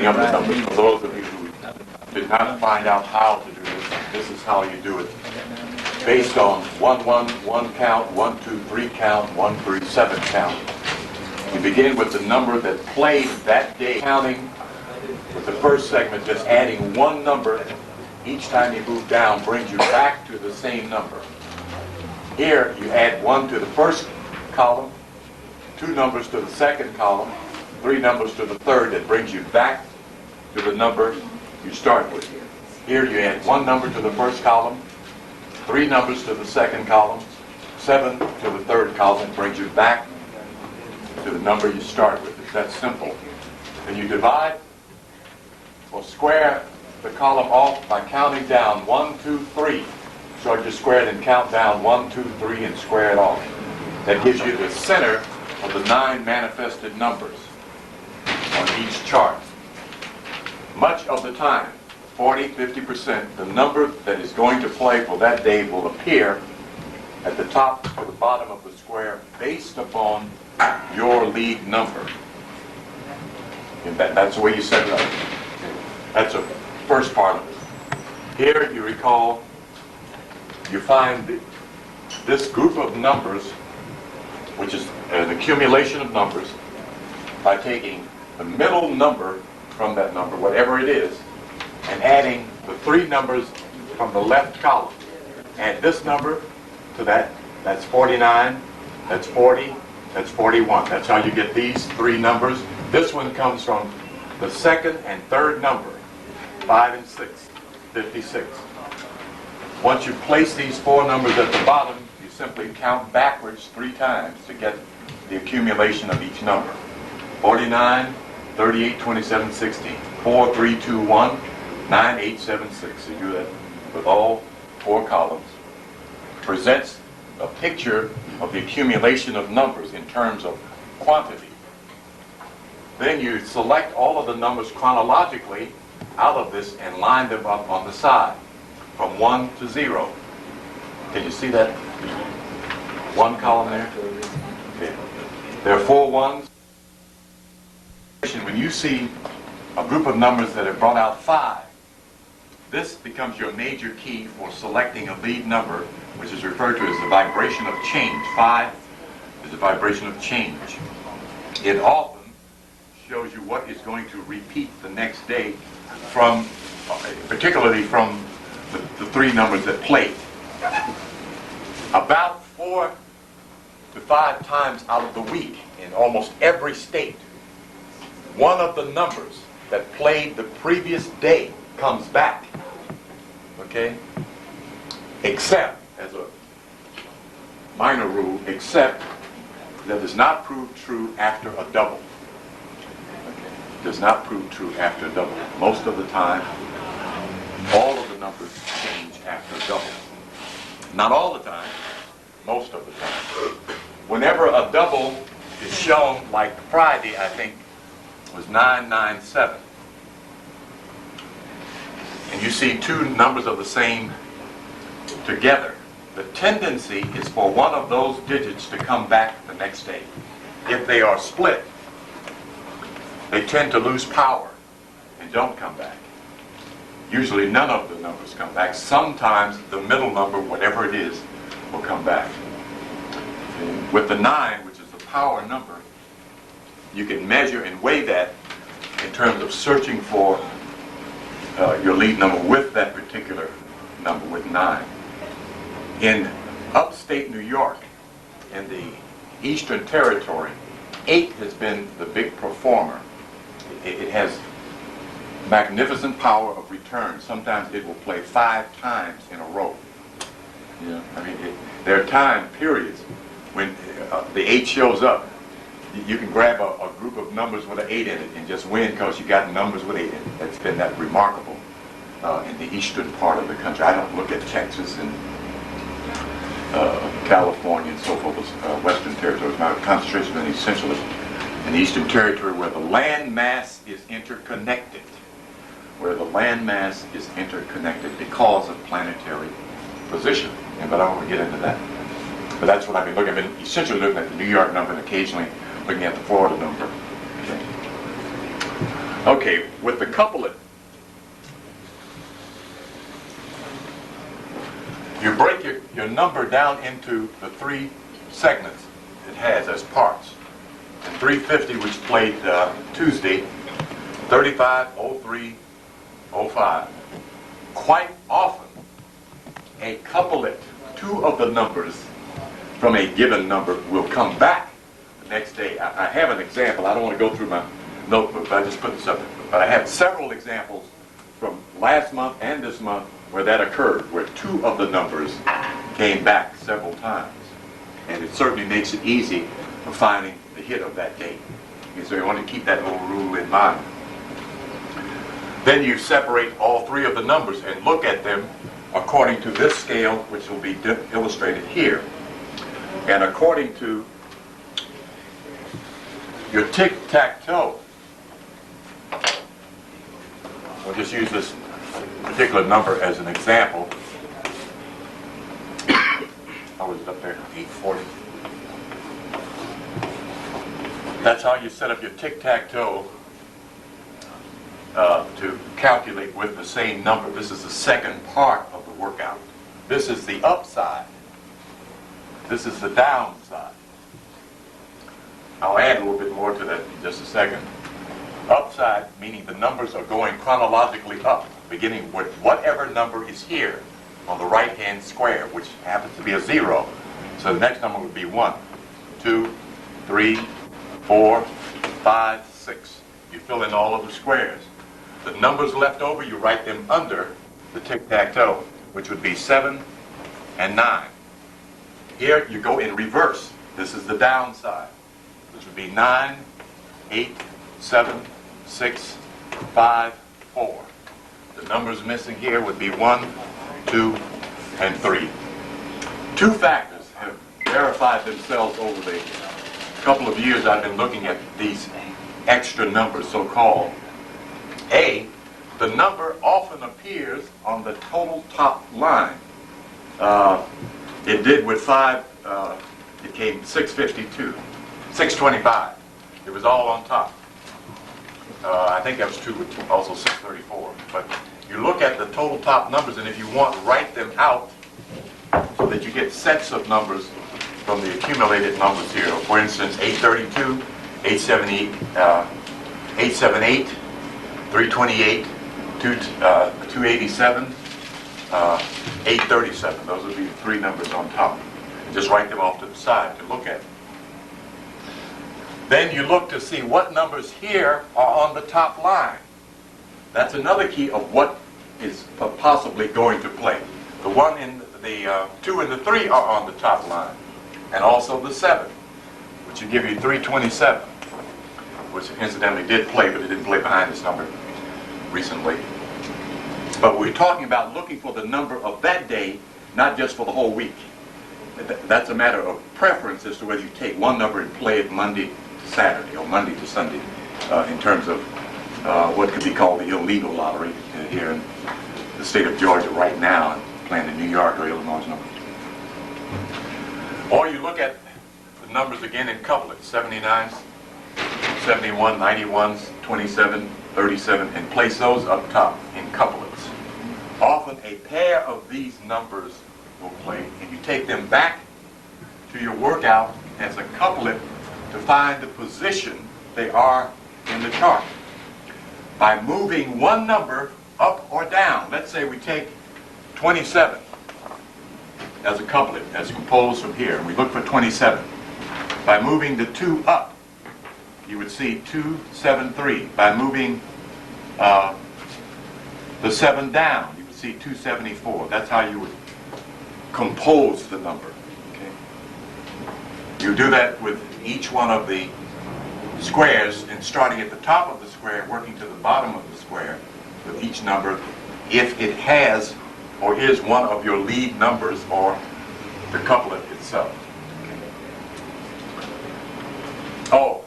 mixing up the numbers. For those of you who did not find out how to do this is how you do it. Based on 1, 1, 1 count, 1, 2, 3 count, 1, 3, 7 count. You begin with the number that played that day, counting with the first segment, just adding one number each time you move down brings you back to the same number. Here you add 1 to the first column, 2 numbers to the second column, 3 numbers to the third. That brings you back to the number you start with. Here you add 1 number to the first column, 3 numbers to the second column, 7 to the third column. It brings you back to the number you start with. It's that simple. Then you divide or square the column off by counting down 1, 2, 3. Start your square and count down 1, 2, 3 and square it off. That gives you the center of the 9 manifested numbers on each chart. Much of the time, 40, 50%, the number that is going to play for that day will appear at the top or the bottom of the square based upon your lead number. And that's the way you set it up. That's the first part of it. Here you recall, you find this group of numbers, which is an accumulation of numbers, by taking the middle number from that number, whatever it is, and adding the 3 numbers from the left column. Add this number to that. That's 49, that's 40, that's 41. That's how you get these 3 numbers. This one comes from the second and third number, 5 and 6, 56. Once you place these 4 numbers at the bottom, you simply count backwards 3 times to get the accumulation of each number. 49, 38, 27, 16. 4, 3, 2, 1, 9, 8, 7, 6. You do that with all 4 columns. Presents a picture of the accumulation of numbers in terms of quantity. Then you select all of the numbers chronologically out of this and line them up on the side from 1 to 0. Can you see that? 1 column there? Okay. There are 4 ones. When you see a group of numbers that have brought out 5, this becomes your major key for selecting a lead number, which is referred to as the vibration of change. 5 is the vibration of change. It often shows you what is going to repeat the next day from, particularly from the 3 numbers that played. About 4 to 5 times out of the week in almost every state, one of the numbers that played the previous day comes back. Okay? Except, as a minor rule, except that does not prove true after a double. Okay? Does not prove true after a double. Most of the time, all of the numbers change after a double. Not all the time, most of the time. Whenever a double is shown, like Friday, I think, was 997. And you see 2 numbers of the same together. The tendency is for one of those digits to come back the next day. If they are split, they tend to lose power and don't come back. Usually none of the numbers come back. Sometimes the middle number, whatever it is, will come back. And with the 9, which is the power number, you can measure and weigh that in terms of searching for your lead number with that particular number, with 9. In upstate New York, in the Eastern Territory, 8 has been the big performer. It has magnificent power of return. Sometimes it will play 5 times in a row. Yeah. I mean, there are time periods when the 8 shows up. You can grab a group of numbers with an 8 in it and just win because you got numbers with 8 in it. That's been that remarkable in the eastern part of the country. I don't look at Texas and California and so forth, Western territories. My concentration is essentially in the Eastern Territory, where the land mass is interconnected. Where the land mass is interconnected because of planetary position. But I don't want to get into that. But that's what I've been looking at. I've been essentially looking at the New York number and occasionally looking at the Florida number. Okay. Okay, with the couplet, you break your number down into the 3 segments it has as parts. And 350, which played Tuesday, 35, 03, 05. Quite often, a couplet, 2 of the numbers from a given number will come back the next day. I have an example. I don't want to go through my notebook, but I just put this up there. But I have several examples from last month and this month where that occurred, where 2 of the numbers came back several times. And it certainly makes it easy for finding the hit of that day. And so you want to keep that little rule in mind. Then you separate all 3 of the numbers and look at them according to this scale, which will be illustrated here. And according to your tic-tac-toe, we'll just use this particular number as an example. How was it up there? 840. That's how you set up your tic-tac-toe to calculate with the same number. This is the second part of the workout. This is the upside. This is the downside. I'll add a little bit more to that in just a second. Upside, meaning the numbers are going chronologically up, beginning with whatever number is here on the right-hand square, which happens to be a 0. So the next number would be 1, 2, 3, 4, 5, 6. You fill in all of the squares. The numbers left over, you write them under the tic-tac-toe, which would be 7 and 9. Here you go in reverse. This is the downside, which would be 9, 8, 7, 6, 5, 4. The numbers missing here would be 1, 2, and 3. 2 factors have verified themselves over the couple of years I've been looking at these extra numbers, so-called. A, the number often appears on the total top line. It did with 5, it came 652, 625. It was all on top. I think that was true with also 634. But you look at the total top numbers, and if you want, write them out so that you get sets of numbers from the accumulated numbers here. For instance, 832, 878, 328, 287, 837. Those would be the 3 numbers on top. Just write them off to the side to look at. Then you look to see what numbers here are on the top line. That's another key of what is possibly going to play. The 1 and the 2 and the 3 are on the top line. And also the 7, which would give you 327, which incidentally did play, but it didn't play behind this number recently. But we're talking about looking for the number of that day, not just for the whole week. That's a matter of preference as to whether you take one number and play it Monday to Saturday or Monday to Sunday, in terms of what could be called the illegal lottery here in the state of Georgia right now, and playing in New York or Illinois number. Or you look at the numbers again in couplets, 79s, 71, 91s, 27, 37, and place those up top in couplets. Often a pair of these numbers will play, and you take them back to your workout as a couplet to find the position they are in the chart. By moving one number up or down, let's say we take 27 as a couplet, as composed from here, and we look for 27. By moving the 2 up, you would see 273. By moving the 7 down, you would see 274. That's how you would compose the number. Okay? You do that with each one of the squares, and starting at the top of the square, working to the bottom of the square with each number, if it has or is one of your lead numbers or the couplet itself. Okay. Oh,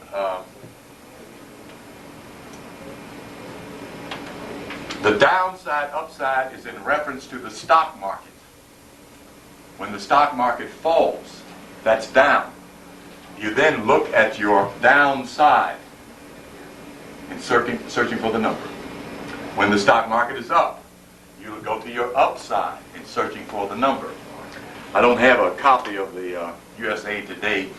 the downside, upside is in reference to the stock market. When the stock market falls, that's down. You then look at your downside. in searching for the number. When the stock market is up, you'll go to your upside in searching for the number. I don't have a copy of the USA Today,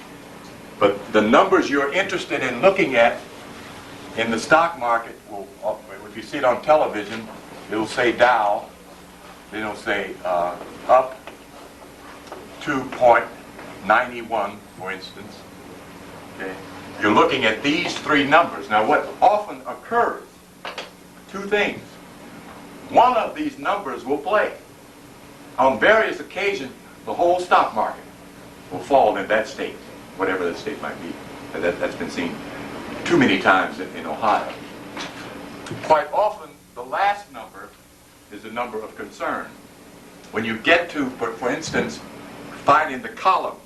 but the numbers you're interested in looking at in the stock market, if you see it on television, it'll say Dow, then it'll say up 2.91, for instance. Okay. You're looking at these three numbers. Now what often occurs, two things. One of these numbers will play. On various occasions, the whole stock market will fall in that state, whatever that state might be. That's been seen too many times in Ohio. Quite often, the last number is a number of concern. When you get to, for instance, finding the column,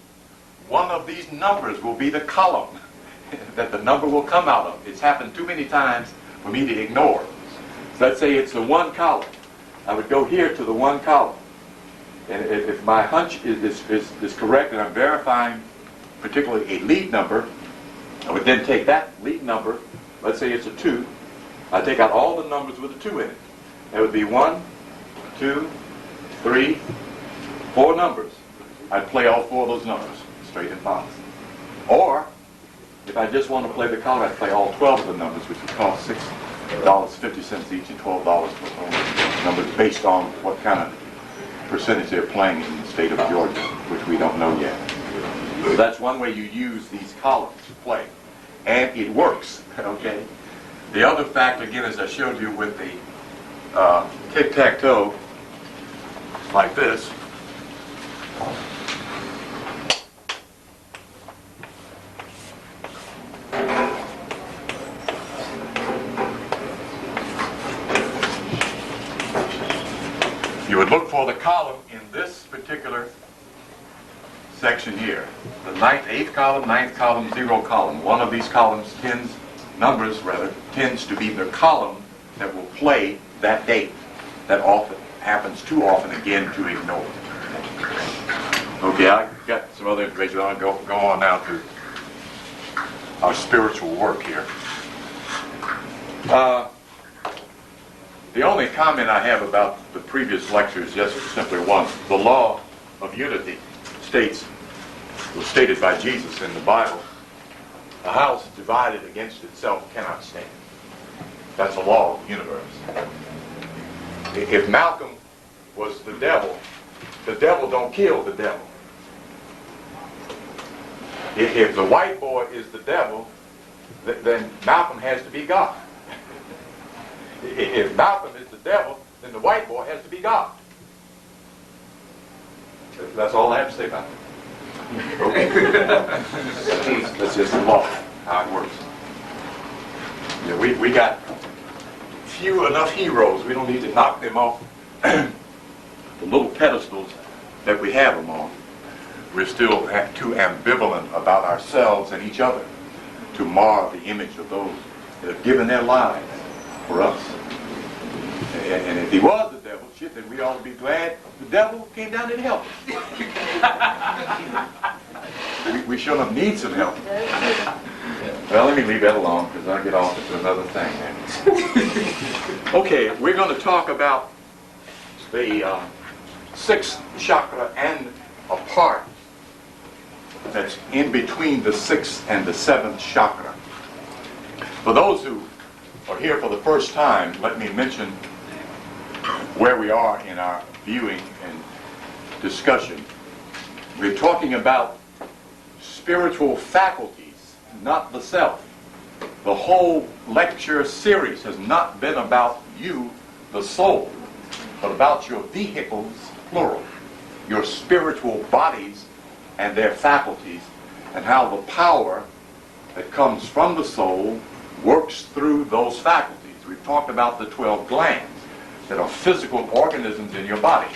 one of these numbers will be the column that the number will come out of. It's happened too many times for me to ignore. So let's say it's the one column. I would go here to the one column. And if my hunch is correct and I'm verifying particularly a lead number, I would then take that lead number, let's say it's a 2, I take out all the numbers with a 2 in it. That would be 1, 2, 3, 4 numbers. I'd play all 4 of those numbers, straight and fast. Or, if I just want to play the column, I'd play all 12 of the numbers, which would cost $6.50 each and $12 for those numbers based on what kind of percentage they're playing in the state of Georgia, which we don't know yet. So that's one way you use these columns to play. And it works, okay? The other fact, again, as I showed you with the tic-tac-toe, like this, you would look for the column in this particular section here. The 8th column, 9th column, 0 column. One of these columns tends to be the column that will play that date. That often happens too often, again, to ignore. Okay, I've got some other information. I'll go on now to our spiritual work here. The only comment I have about the previous lecture is just simply one. The law of unity was stated by Jesus in the Bible. A house divided against itself cannot stand. That's a law of the universe. If Malcolm was the devil don't kill the devil. If the white boy is the devil, then Malcolm has to be God. If Malcolm is the devil, then the white boy has to be God. That's all I have to say about it. Okay. That's just the law, how it works. Yeah, we got few enough heroes. We don't need to knock them off the little pedestals that we have them on. We're still too ambivalent about ourselves and each other to mar the image of those that have given their lives for us. And if he was the devil, then we ought to be glad the devil came down and helped us. We sure enough need some help. Well, let me leave that alone because I'll get off into another thing. Okay, we're going to talk about the 6th chakra and a part that's in between the 6th and the 7th chakra. For those who are here for the first time, let me mention where we are in our viewing and discussion. We're talking about spiritual faculties, not the self. The whole lecture series has not been about you, the soul, but about your vehicles, plural, your spiritual bodies and their faculties, and how the power that comes from the soul works through those faculties. We've talked about the 12 glands that are physical organisms in your body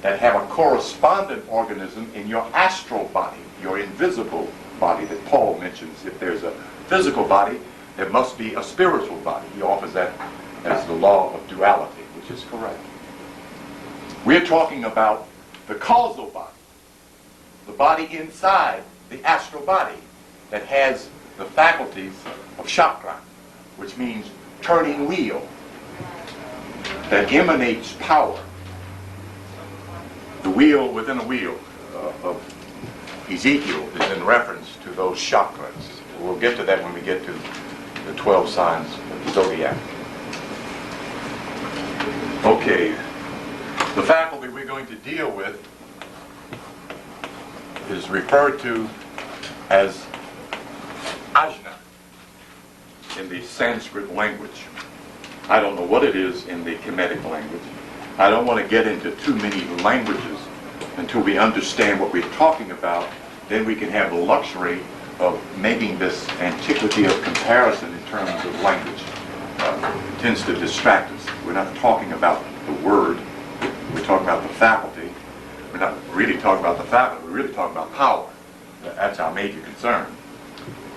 that have a correspondent organism in your astral body, your invisible body that Paul mentions. If there's a physical body, there must be a spiritual body. He offers that as the law of duality, which is correct. We're talking about the causal body, the body inside the astral body that has the faculties of chakra, which means turning wheel, that emanates power. The wheel within a wheel of Ezekiel is in reference to those chakras. We'll get to that when we get to the 12 signs of the Zodiac. Okay, the faculty we're going to deal with is referred to as Ajna in the Sanskrit language. I don't know what it is in the Kemetic language. I don't want to get into too many languages until we understand what we're talking about. Then we can have the luxury of making this antiquity of comparison in terms of language. It tends to distract us. We're not talking about the word. We're talking about the faculty. We're not really talking about the faculty. We're really talking about power. That's our major concern.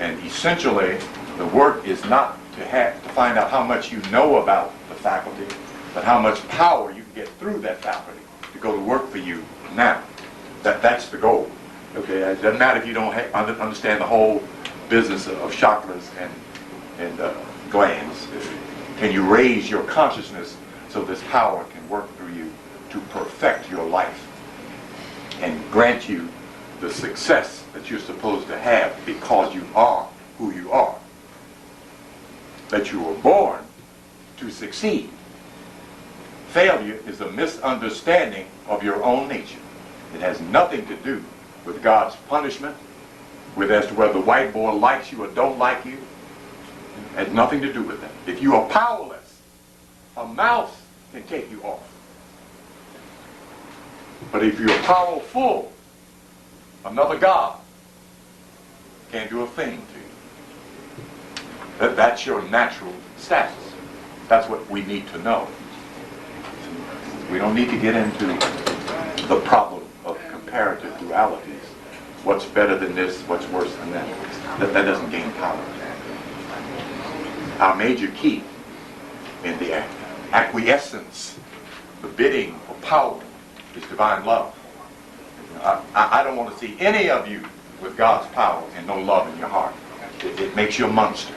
And essentially, the work is not to find out how much you know about the faculty, but how much power you can get through that faculty to go to work for you now. That's the goal. Okay, it doesn't matter if you don't understand the whole business of chakras and glands. Can you raise your consciousness so this power can work through you to perfect your life and grant you the success that you're supposed to have because you are who you are? That you were born to succeed. Failure is a misunderstanding of your own nature. It has nothing to do with God's punishment, with as to whether the white boy likes you or don't like you. It has nothing to do with that. If you are powerless, a mouse can take you off. But if you're powerful, another God can't do a thing to you. That's your natural status. That's what we need to know. We don't need to get into the problem of comparative dualities. What's better than this? What's worse than that? That doesn't gain power. Our major key in the acquiescence, the bidding for power, is divine love. I don't want to see any of you with God's power and no love in your heart. It makes you a monster.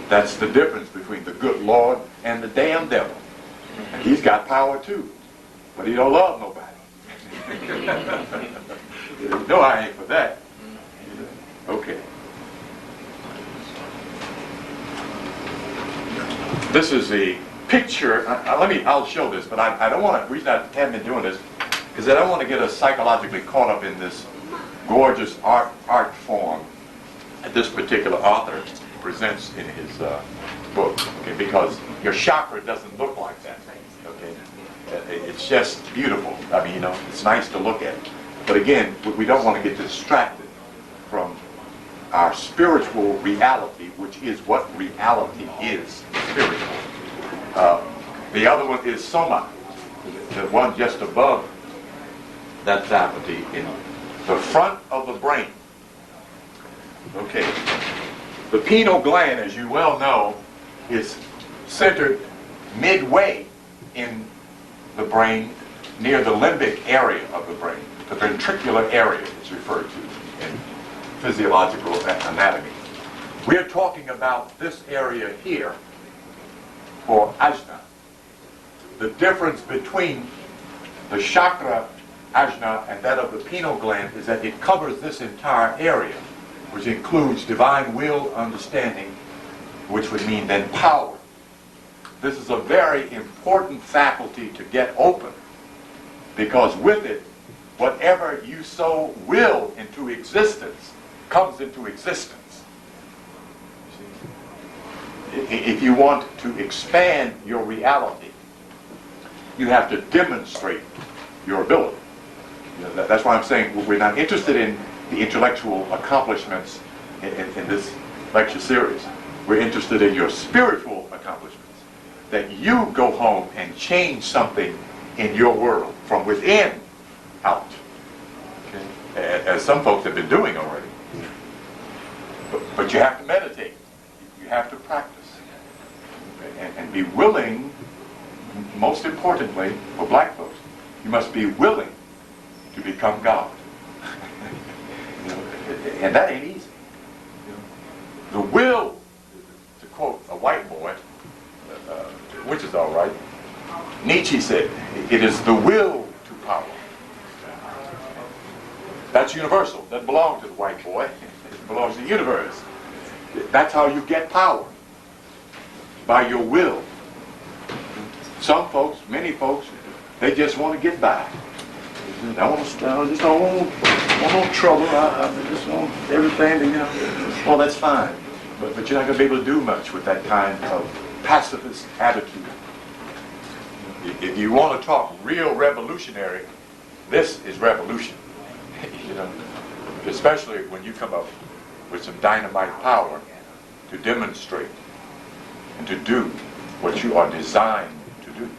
That's the difference between the good Lord and the damn devil. And he's got power too, but he don't love nobody. No, I ain't for that. Okay. This is a picture. I'll show this, but I don't want to. The reason I haven't been doing this is that I don't want to get us psychologically caught up in this gorgeous art form that this particular author presents in his book. Okay, because your chakra doesn't look like that. Okay, it's just beautiful. I mean, it's nice to look at. But again, we don't want to get distracted from our spiritual reality, which is what reality is, spiritual. The other one is soma, the one just above that faculty in the front of the brain. Okay. The pineal gland, as you well know, is centered midway in the brain, near the limbic area of the brain. The ventricular area is referred to in physiological anatomy. We're talking about this area here for Ajna. The difference between the chakra Ajna and that of the pineal gland is that it covers this entire area, which includes divine will, understanding, which would mean then power. This is a very important faculty to get open, because with it, whatever you so will into existence comes into existence. If you want to expand your reality, you have to demonstrate your ability. That's why I'm saying we're not interested in the intellectual accomplishments in this lecture series. We're interested in your spiritual accomplishments. That you go home and change something in your world from within out. Okay? As some folks have been doing already. But you have to meditate. You have to practice. And be willing, most importantly, for black folks, you must be willing to become God. And that ain't easy. The will, to quote a white boy, Nietzsche said, it is the will to power. That's universal. That belongs to the white boy. It belongs to the universe. That's how you get power. By your will. Some folks, many folks, they just want to get by. I just don't want no trouble. I just want everything to, well, that's fine. But you're not going to be able to do much with that kind of pacifist attitude. If you want to talk real revolutionary, this is revolution. Especially when you come up with some dynamite power to demonstrate and to do what you are designed to do.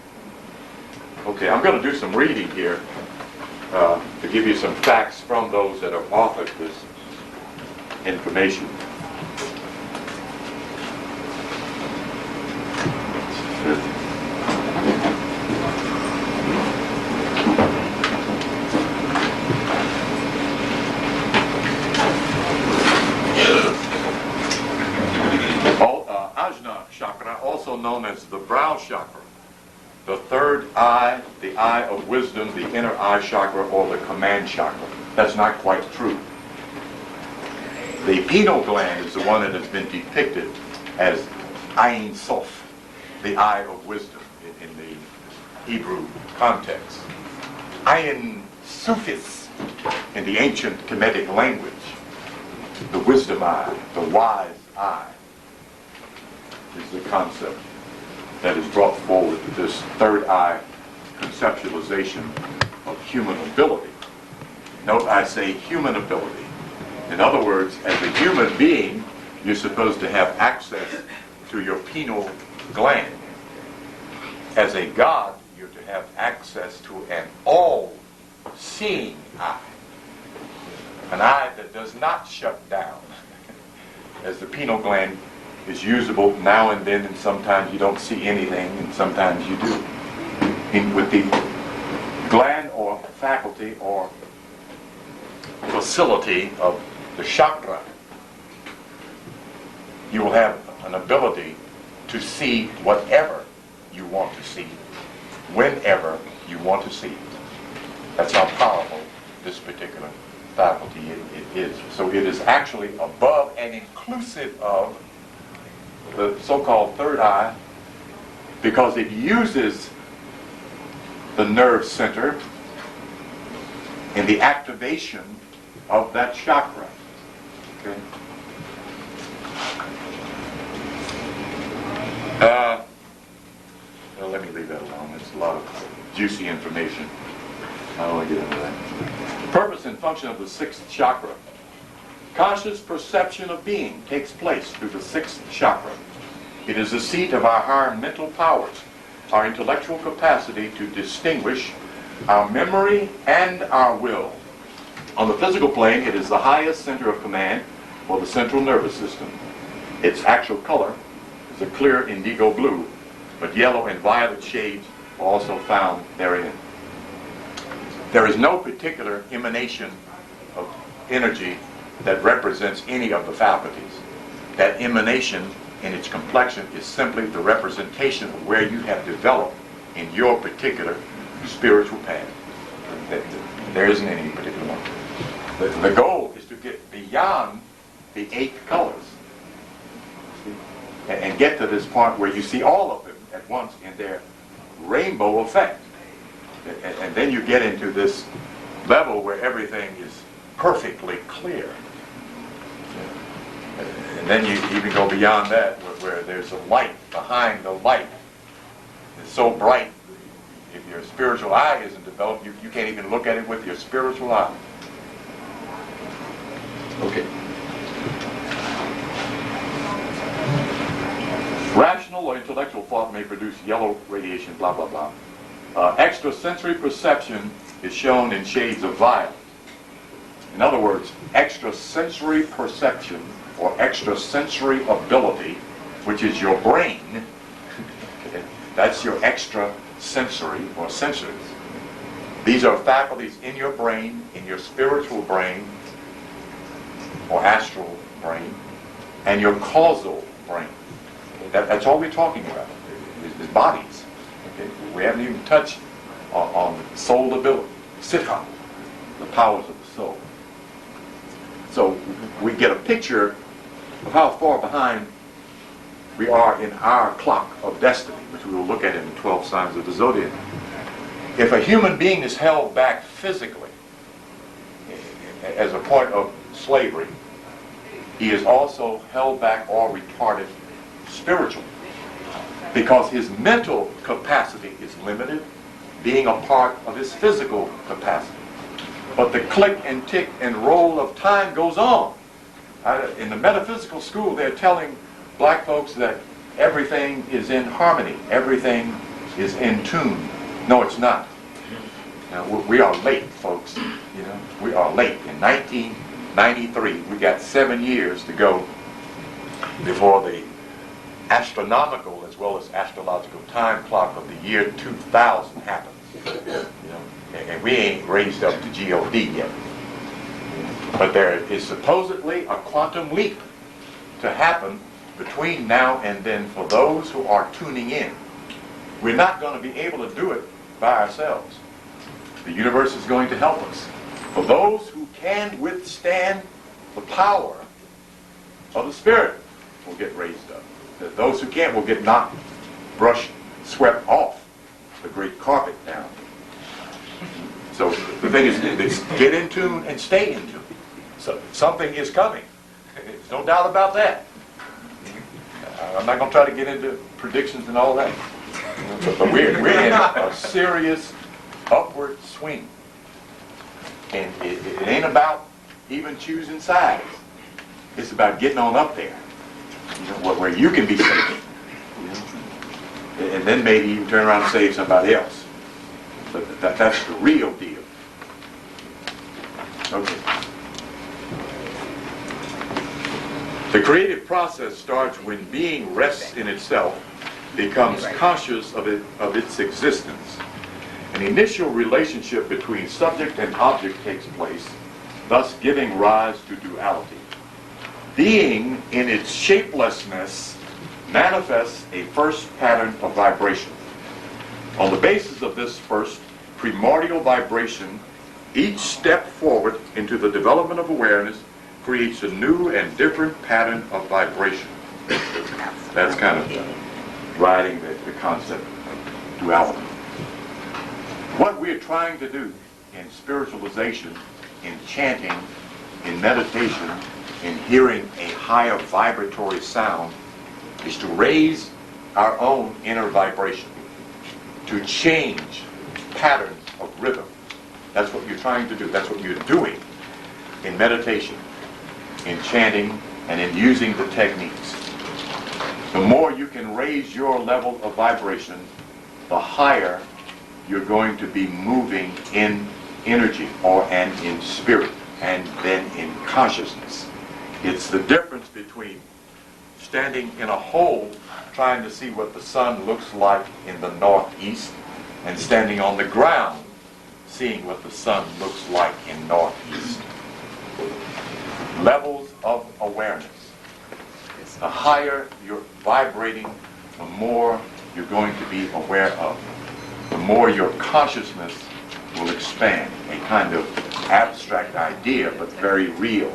Okay, I'm going to do some reading here to give you some facts from those that have authored this information. Ajna chakra, also known as the brow chakra, the third eye, the eye of wisdom, the inner eye chakra, or the command chakra. That's not quite true. The pineal gland is the one that has been depicted as Ein Sof, the eye of wisdom in the Hebrew context. Ein Sufis in the ancient Kemetic language, the wisdom eye, the wise eye, is the concept that is brought forward to this third eye conceptualization of human ability. Note I say human ability. In other words, as a human being, you're supposed to have access to your pineal gland. As a god, you're to have access to an all-seeing eye. An eye that does not shut down. As the pineal gland is usable now and then, and sometimes you don't see anything, and sometimes you do. With the gland or faculty or facility of the chakra, you will have an ability to see whatever you want to see, whenever you want to see it. That's how powerful this particular faculty it is. So it is actually above and inclusive of the so-called third eye, because it uses the nerve center in the activation of that chakra. Okay? Well, let me leave that alone. It's a lot of juicy information. I don't want to get into that. The purpose and function of the sixth chakra. Conscious perception of being takes place through the sixth chakra. It is the seat of our higher mental powers, our intellectual capacity to distinguish our memory and our will. On the physical plane, it is the highest center of command for the central nervous system. Its actual color is a clear indigo blue, but yellow and violet shades are also found therein. There is no particular emanation of energy that represents any of the faculties. That emanation in its complexion is simply the representation of where you have developed in your particular spiritual path. There isn't any particular one. The goal is to get beyond the 8 colors and get to this point where you see all of them at once in their rainbow effect. And then you get into this level where everything is perfectly clear. And then you even go beyond that, where there's a light behind the light. It's so bright, if your spiritual eye isn't developed, you can't even look at it with your spiritual eye. Okay. Rational or intellectual thought may produce yellow radiation, blah, blah, blah. Extrasensory perception is shown in shades of violet. In other words, extrasensory perception or extrasensory ability, which is your brain, that's your extrasensory or senses. These are faculties in your brain, in your spiritual brain or astral brain, and your causal brain. That's all we're talking about, is bodies. Okay? We haven't even touched on soul ability, siddha, the powers of the soul. So we get a picture of how far behind we are in our clock of destiny, which we will look at in the 12 signs of the Zodiac. If a human being is held back physically as a point of slavery, he is also held back or retarded spiritually, because his mental capacity is limited, being a part of his physical capacity. But the click and tick and roll of time goes on. In the metaphysical school, they're telling black folks that everything is in harmony, everything is in tune. No, it's not. We are late, folks. We are late. In 1993, we got 7 years to go before the astronomical as well as astrological time clock of the year 2000 happens. And we ain't raised up to G.O.D. yet. But there is supposedly a quantum leap to happen between now and then for those who are tuning in. We're not going to be able to do it by ourselves. The universe is going to help us. For those who can withstand the power of the Spirit will get raised up. Those who can't will get knocked, brushed, swept off the great carpet down. So the thing is get in tune and stay in tune. So something is coming. There's no doubt about that. I'm not going to try to get into predictions and all that. But we're in a serious upward swing. And it ain't about even choosing sides. It's about getting on up there. Where you can be safe. And then maybe you can turn around and save somebody else. But that's the real deal. Okay. The creative process starts when being rests in itself, becomes conscious of its existence. An initial relationship between subject and object takes place, thus giving rise to duality. Being in its shapelessness manifests a first pattern of vibration. On the basis of this first primordial vibration, each step forward into the development of awareness creates a new and different pattern of vibration. That's kind of riding the concept of duality. What we're trying to do in spiritualization, in chanting, in meditation, in hearing a higher vibratory sound, is to raise our own inner vibration, to change patterns of rhythm. That's what you're trying to do. That's what you're doing in meditation, in chanting, and in using the techniques. The more you can raise your level of vibration, the higher you're going to be moving in energy and in spirit and then in consciousness. It's the difference between standing in a hole trying to see what the sun looks like in the northeast and standing on the ground seeing what the sun looks like in northeast. Levels of awareness. The higher you're vibrating, the more you're going to be aware of. The more your consciousness will expand. A kind of abstract idea, but very real.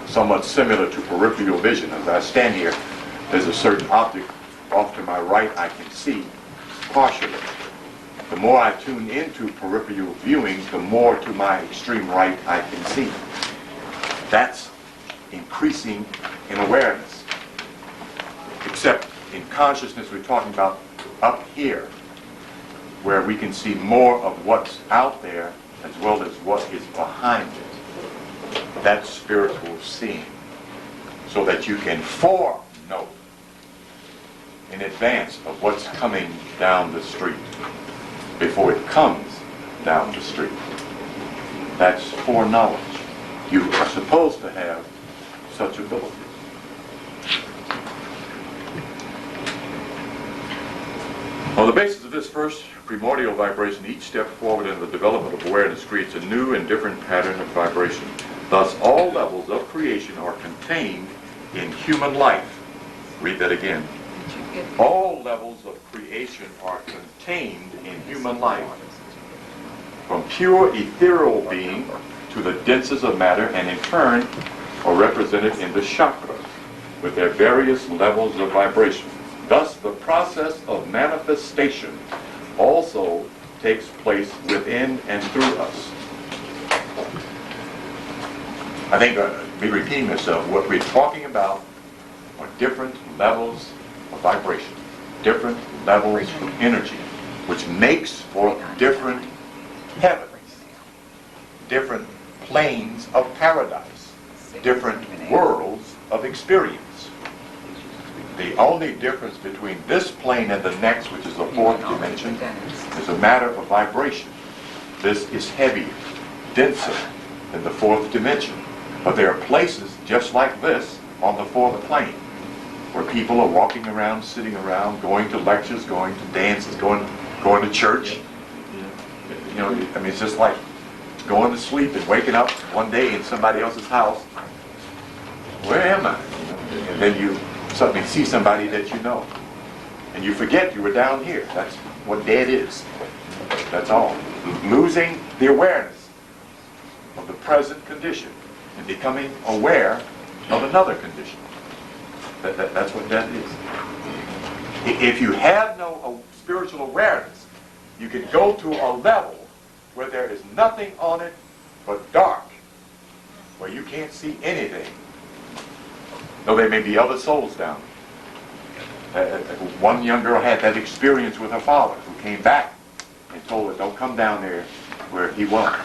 Somewhat similar to peripheral vision. As I stand here, there's a certain object off to my right I can see partially. The more I tune into peripheral viewing, the more to my extreme right I can see. That's increasing in awareness. Except in consciousness, we're talking about up here, where we can see more of what's out there as well as what is behind it. That's spiritual seeing. So that you can foreknow in advance of what's coming down the street before it comes down the street. That's foreknowledge. You are supposed to have such ability. On the basis of this first primordial vibration, each step forward in the development of awareness creates a new and different pattern of vibration. Thus, all levels of creation are contained in human life. Read that again. All levels of creation are contained in human life, from pure ethereal being to the densest of matter, and in turn are represented in the chakras with their various levels of vibration. Thus, the process of manifestation also takes place within and through us. I think me repeating myself, what we're talking about are different levels of vibration, different levels of energy, which makes for different heavens, different planes of paradise, different worlds of experience. The only difference between this plane and the next, which is the fourth dimension, is a matter of vibration. This is heavier, denser than the fourth dimension. But there are places just like this on the fourth plane, where people are walking around, sitting around, going to lectures, going to dances, going to church. You know, I mean, it's just like going to sleep and waking up one day in somebody else's house. Where am I? And then you suddenly see somebody that you know, and you forget you were down here. That's what dead is. That's all. Losing the awareness of the present condition and becoming aware of another condition. That's what death is. If you have no spiritual awareness, you can go to a level where there is nothing on it but dark, where you can't see anything. Though there may be other souls down there. One young girl had that experience with her father, who came back and told her, don't come down there where he was.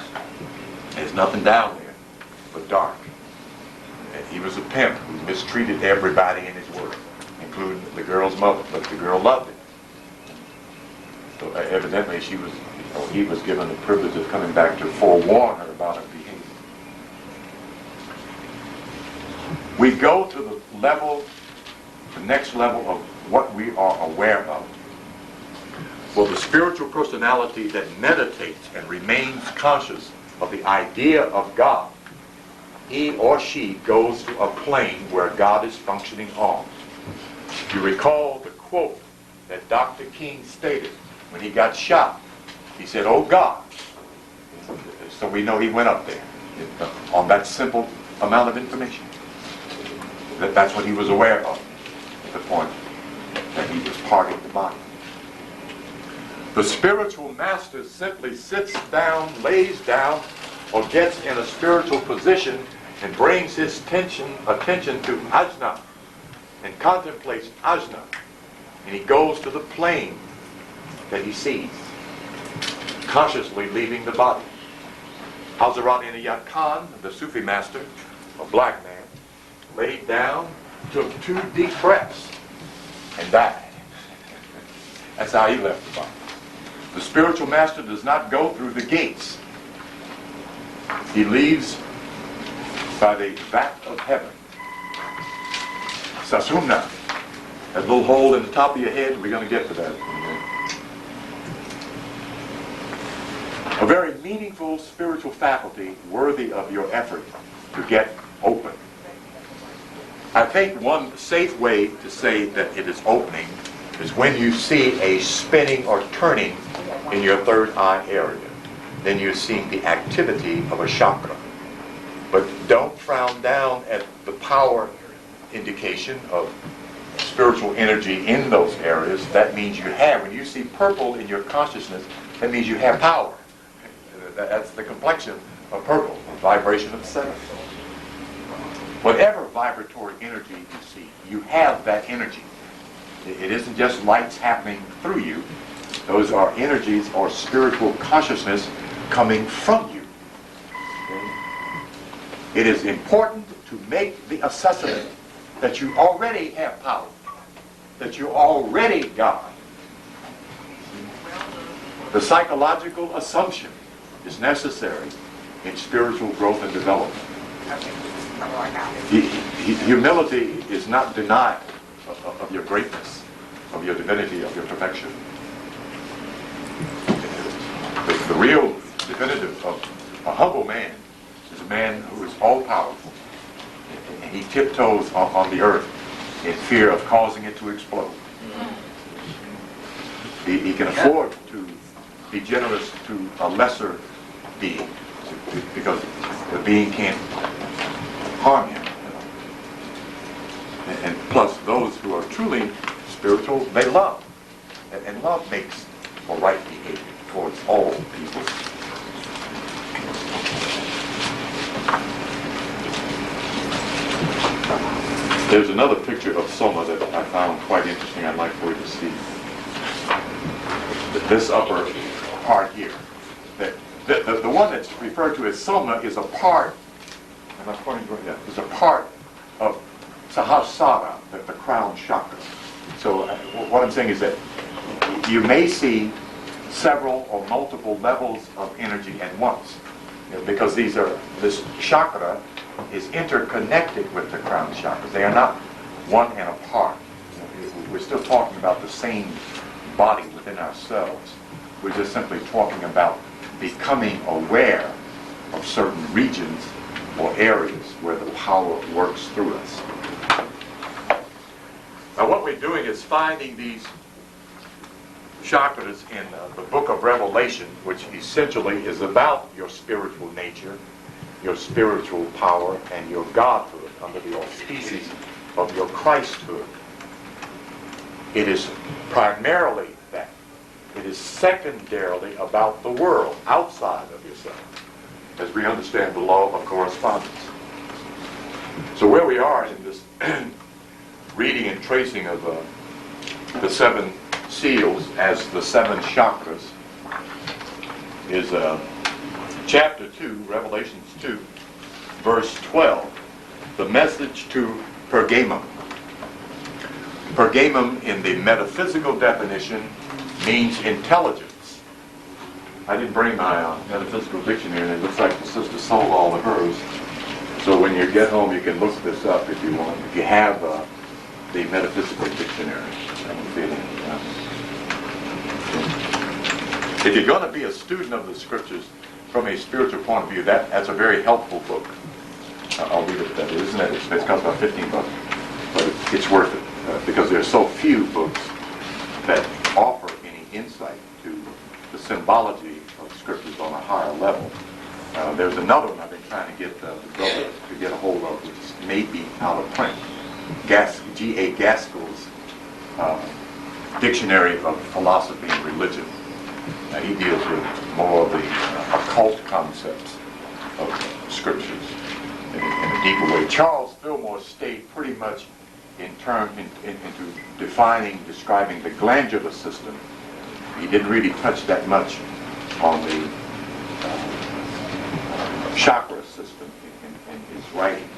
There's nothing down there but dark. And he was a pimp who mistreated everybody in his work, including the girl's mother, but the girl loved him. So evidently he was given the privilege of coming back to forewarn her about her behavior. We go to the next level of what we are aware of. Well, the spiritual personality that meditates and remains conscious of the idea of God, he or she goes to a plane where God is functioning on. You recall the quote that Dr. King stated when he got shot. He said, "Oh God." So we know he went up there on that simple amount of information. That's what he was aware of at the point that he was parting the body. The spiritual master simply sits down, lays down, or gets in a spiritual position and brings his attention to Ajna and contemplates Ajna. And he goes to the plane that he sees, consciously leaving the body. Hazrat Inayat Khan, the Sufi master, a black man, laid down, took 2 deep breaths, and died. That's how he left the body. The spiritual master does not go through the gates. He leaves by the vat of heaven. Sasumna. That little hole in the top of your head, we're going to get to that in a minute. A very meaningful spiritual faculty worthy of your effort to get open. I think one safe way to say that it is opening is when you see a spinning or turning in your third eye area. Then you're seeing the activity of a chakra. But don't frown down at the power indication of spiritual energy in those areas. That means you have, when you see purple in your consciousness, that means you have power. That's the complexion of purple, the vibration of 7. Whatever vibratory energy you see, you have that energy. It isn't just lights happening through you. Those are energies or spiritual consciousness coming from you. Okay? It is important to make the assessment that you already have power, that you're already God. The psychological assumption is necessary in spiritual growth and development. Humility is not denial of your greatness, of your divinity, of your perfection. The real definitive of a humble man is a man who is all-powerful. And he tiptoes on the earth in fear of causing it to explode. He can afford to be generous to a lesser being because the being can't harm him. And plus, those who are truly spiritual, they love. And love makes for right behavior towards all people. There's another picture of Soma that I found quite interesting. I'd like for you to see. This upper part here. The one that's referred to as Soma is a part, is a part of Sahasrara, the crown chakra. So what I'm saying is that you may see several or multiple levels of energy at once, because this chakra is interconnected with the crown chakras. They are not one and apart. We're still talking about the same body within ourselves. We're just simply talking about becoming aware of certain regions or areas where the power works through us. Now what we're doing is finding these chakras in the book of Revelation, which essentially is about your spiritual nature, your spiritual power, and your godhood under the auspices of your Christhood. It is primarily that. It is secondarily about the world outside of yourself, as we understand the law of correspondence. So where we are in this reading and tracing of the seven seals as the seven chakras is chapter 2, Revelations 2, verse 12, the message to Pergamum. Pergamum in the metaphysical definition means intelligence. I didn't bring my metaphysical dictionary, and it looks like the sister sold all of hers. So when you get home, you can look this up if you want. If you have the metaphysical dictionary. If you're going to be a student of the scriptures from a spiritual point of view, that's a very helpful book. I'll read it. That isn't it? It costs about $15, but it's worth it because there are so few books that offer any insight to the symbology of scriptures on a higher level. There's another one I've been trying to get the brother to get a hold of, which may be out of print. G.A. Gaskell's Dictionary of Philosophy and Religion. He deals with more of the occult concepts of scriptures in a deeper way. Charles Fillmore stayed pretty much into describing the glandular system. He didn't really touch that much on the chakra system in his writings.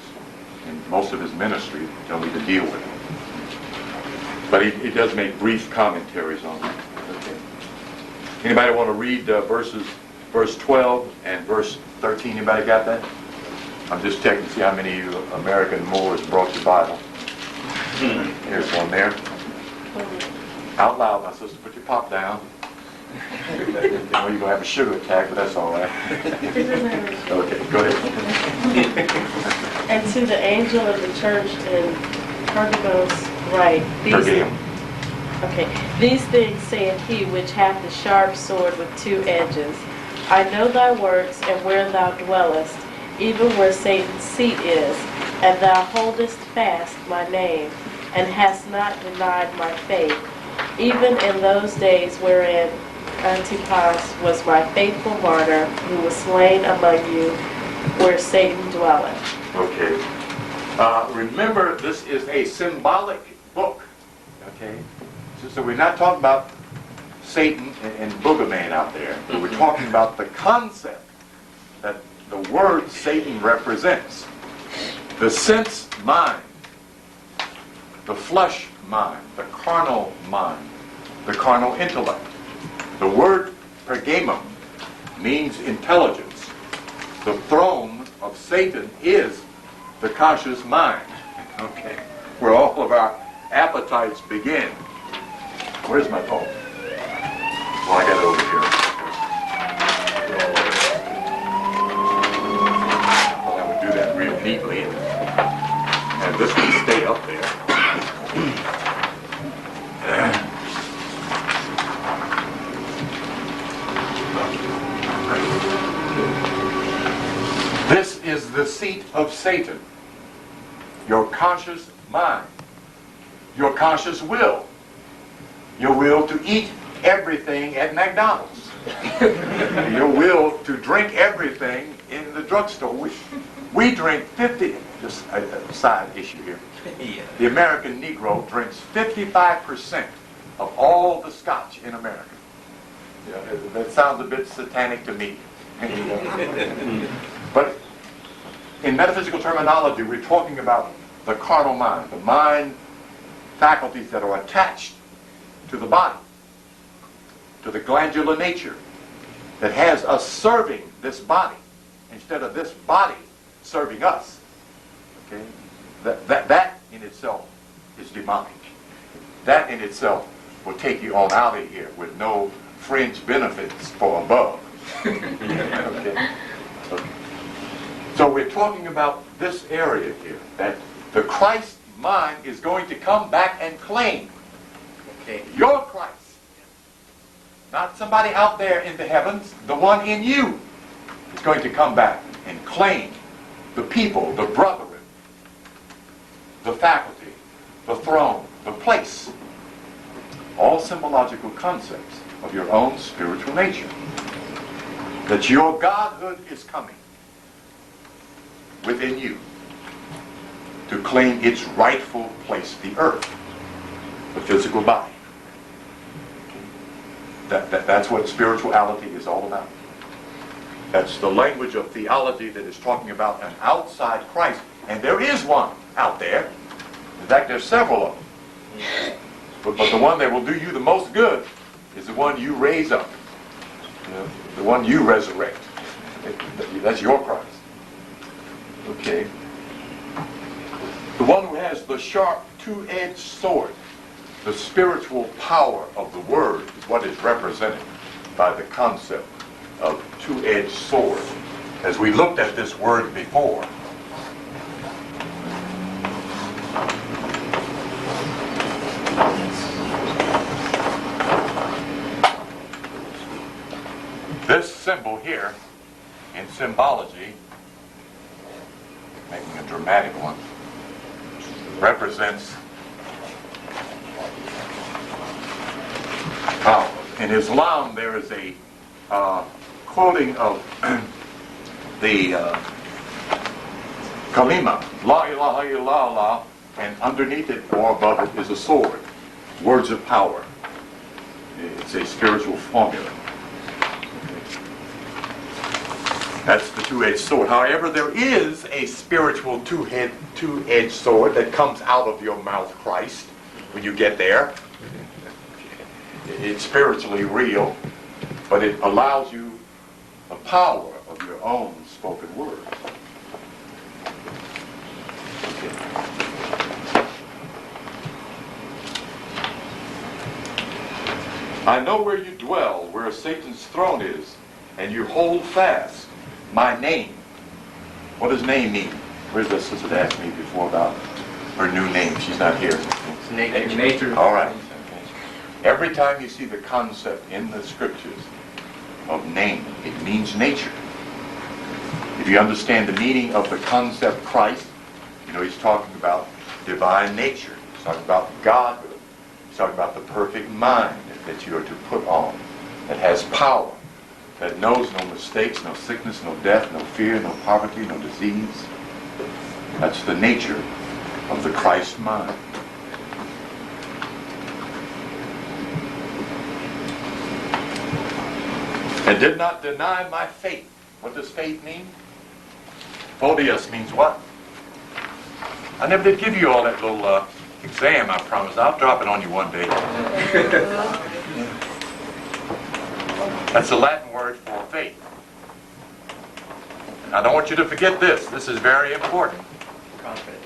In most of his ministry, don't need to deal with it. But he does make brief commentaries on it. Okay. Anybody want to read verse 12 and verse 13? Anybody got that? I'm just checking to see how many of you American Moors brought your Bible. Here's one there. Out loud, my sister. Put your pop down. You know you're going to have a sugar attack, but that's all right. Okay, go ahead. And to the angel of the church in Pergamos write, these things saith he which hath the sharp sword with two edges. I know thy works, and where thou dwellest, even where Satan's seat is, and thou holdest fast my name, and hast not denied my faith, even in those days wherein Antipas was my faithful martyr, who was slain among you, where Satan dwelleth. Okay. Remember, this is a symbolic book. Okay. So we're not talking about Satan and Booger Man out there. But we're talking about the concept that the word Satan represents. The sense mind, the flesh mind, the carnal mind, the carnal intellect. The word Pergamum means intelligence. The throne of Satan is the conscious mind. Okay. Where all of our appetites begin. Where's my phone? Well, I got it over here. Well, I would do that real neatly, and this would stay up there. seat of Satan. Your conscious mind, your conscious will, your will to eat everything at McDonald's, your will to drink everything in the drugstore. We drink 50, just a side issue here. The American Negro drinks 55% of all the scotch in America. Yeah, that sounds a bit satanic to me. But in metaphysical terminology, we're talking about the carnal mind, the mind faculties that are attached to the body, to the glandular nature that has us serving this body instead of this body serving us. Okay? That in itself is demonic. That in itself will take you on out of here with no fringe benefits for above. Okay? So we're talking about this area here, that the Christ mind is going to come back and claim. Okay, your Christ. Not somebody out there in the heavens, the one in you is going to come back and claim the people, the brethren, the faculty, the throne, the place. All symbological concepts of your own spiritual nature. That your godhood is coming within you to claim its rightful place, the earth, the physical body. That's what spirituality is all about. That's the language of theology that is talking about an outside Christ. And there is one out there. In fact, there's several of them. But the one that will do you the most good is the one you raise up. You know, the one you resurrect. That's your Christ. Okay. The one who has the sharp two-edged sword. The spiritual power of the word is what is represented by the concept of two-edged sword. As we looked at this word before, this symbol here in symbology, making a dramatic one, represents in Islam there is a quoting of the kalima, la ilaha illallah, and underneath it or above it is a sword, words of power. It's a spiritual formula. That's the two-edged sword. However, there is a spiritual two-edged sword that comes out of your mouth, Christ, when you get there. It's spiritually real, but it allows you the power of your own spoken word. Okay. I know where you dwell, where Satan's throne is, and you hold fast my name. What does name mean? Where's that sister that asked me before about her new name? She's not here. It's nature. All right. Every time you see the concept in the scriptures of name, it means nature. If you understand the meaning of the concept Christ, you know he's talking about divine nature. He's talking about Godhood. He's talking about the perfect mind that you are to put on, that has power, that knows no mistakes, no sickness, no death, no fear, no poverty, no disease. That's the nature of the Christ mind. And did not deny my faith. What does faith mean? Photios means what? I never did give you all that little exam, I promise. I'll drop it on you one day. That's the Latin word for faith. And I don't want you to forget this. This is very important. Confident.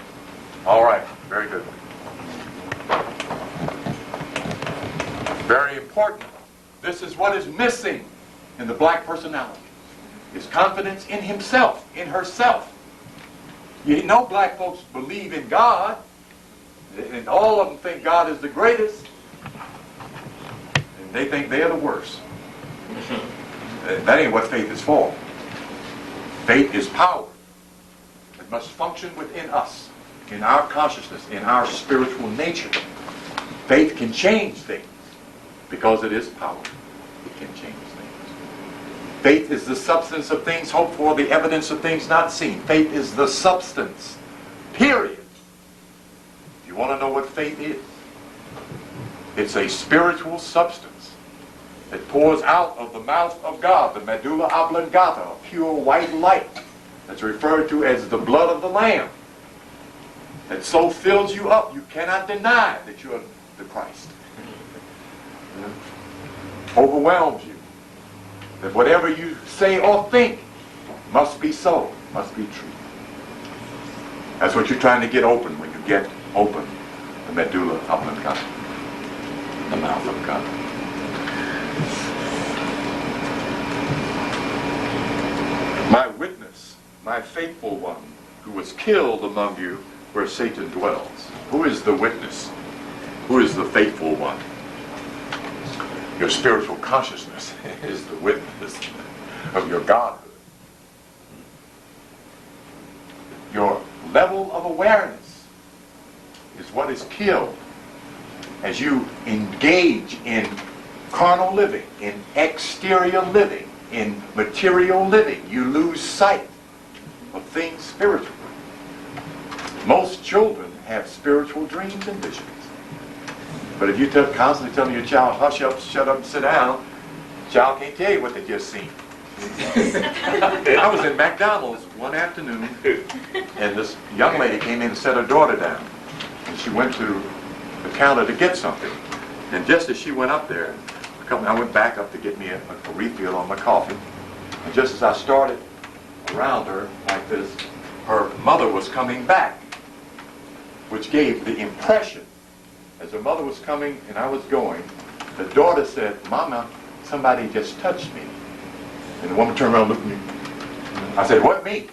All right. Very good. Very important. This is what is missing in the black personality. Is confidence in himself, in herself. You know black folks believe in God, and all of them think God is the greatest, and they think they're the worst. That ain't what faith is for. Faith is power. It must function within us, in our consciousness, in our spiritual nature. Faith can change things because it is power. It can change things. Faith is the substance of things hoped for, the evidence of things not seen. Faith is the substance, period. If you want to know what faith is, it's a spiritual substance that pours out of the mouth of God, the medulla oblongata, a pure white light that's referred to as the blood of the Lamb, that so fills you up you cannot deny that you're the Christ. Overwhelms you. That whatever you say or think must be so, must be true. That's what you're trying to get open when you get open the medulla oblongata, the mouth of God. My witness, my faithful one, who was killed among you where Satan dwells. Who is the witness? Who is the faithful one? Your spiritual consciousness is the witness of your godhood. Your level of awareness is what is killed as you engage in carnal living, in exterior living, in material living. You lose sight of things spiritual. Most children have spiritual dreams and visions. But if you constantly telling your child, hush up, shut up, sit down, the child can't tell you what they just seen. I was in McDonald's one afternoon, and this young lady came in and set her daughter down. And she went to the counter to get something. And just as she went up there, I went back up to get me a refill on my coffee. And just as I started around her like this, her mother was coming back, which gave the impression, as her mother was coming and I was going, the daughter said, "Mama, somebody just touched me." And the woman turned around and looked at me. I said, "What, me?"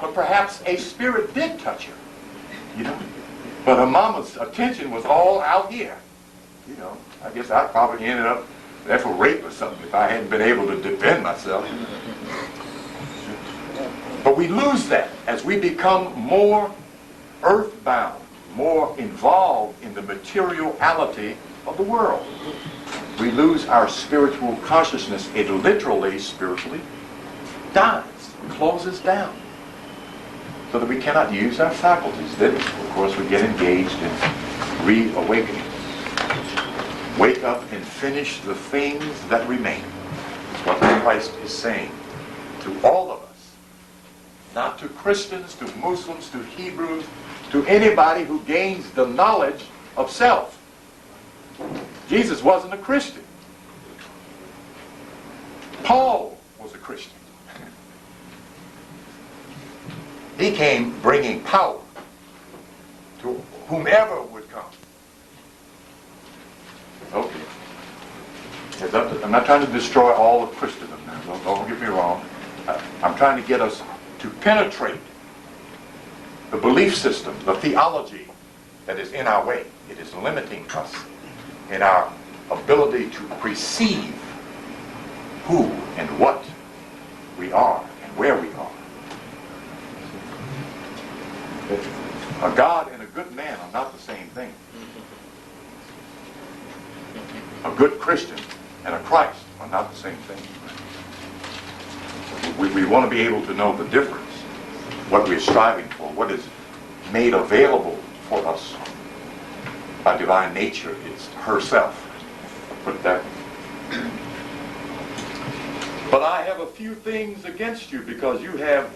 But perhaps a spirit did touch her, you know. But her mama's attention was all out here. You know, I guess I probably ended up there for rape or something if I hadn't been able to defend myself. But we lose that as we become more earthbound, more involved in the materiality of the world. We lose our spiritual consciousness. It literally, spiritually, dies, closes down, so that we cannot use our faculties. Then, of course, we get engaged in reawakening. Wake up and finish the things that remain. That's what Christ is saying to all of us. Not to Christians, to Muslims, to Hebrews, to anybody who gains the knowledge of self. Jesus wasn't a Christian. Paul was a Christian. He came bringing power to whomever would come. Okay. I'm not trying to destroy all of Christendom now. Don't get me wrong. I'm trying to get us to penetrate the belief system, the theology that is in our way. It is limiting us in our ability to perceive who and what we are and where we are. A God and a good man are not the same thing. A good Christian and a Christ are not the same thing. We want to be able to know the difference, what we're striving for, what is made available for us by divine nature. It's herself. Put it that way. But I have a few things against you, because you have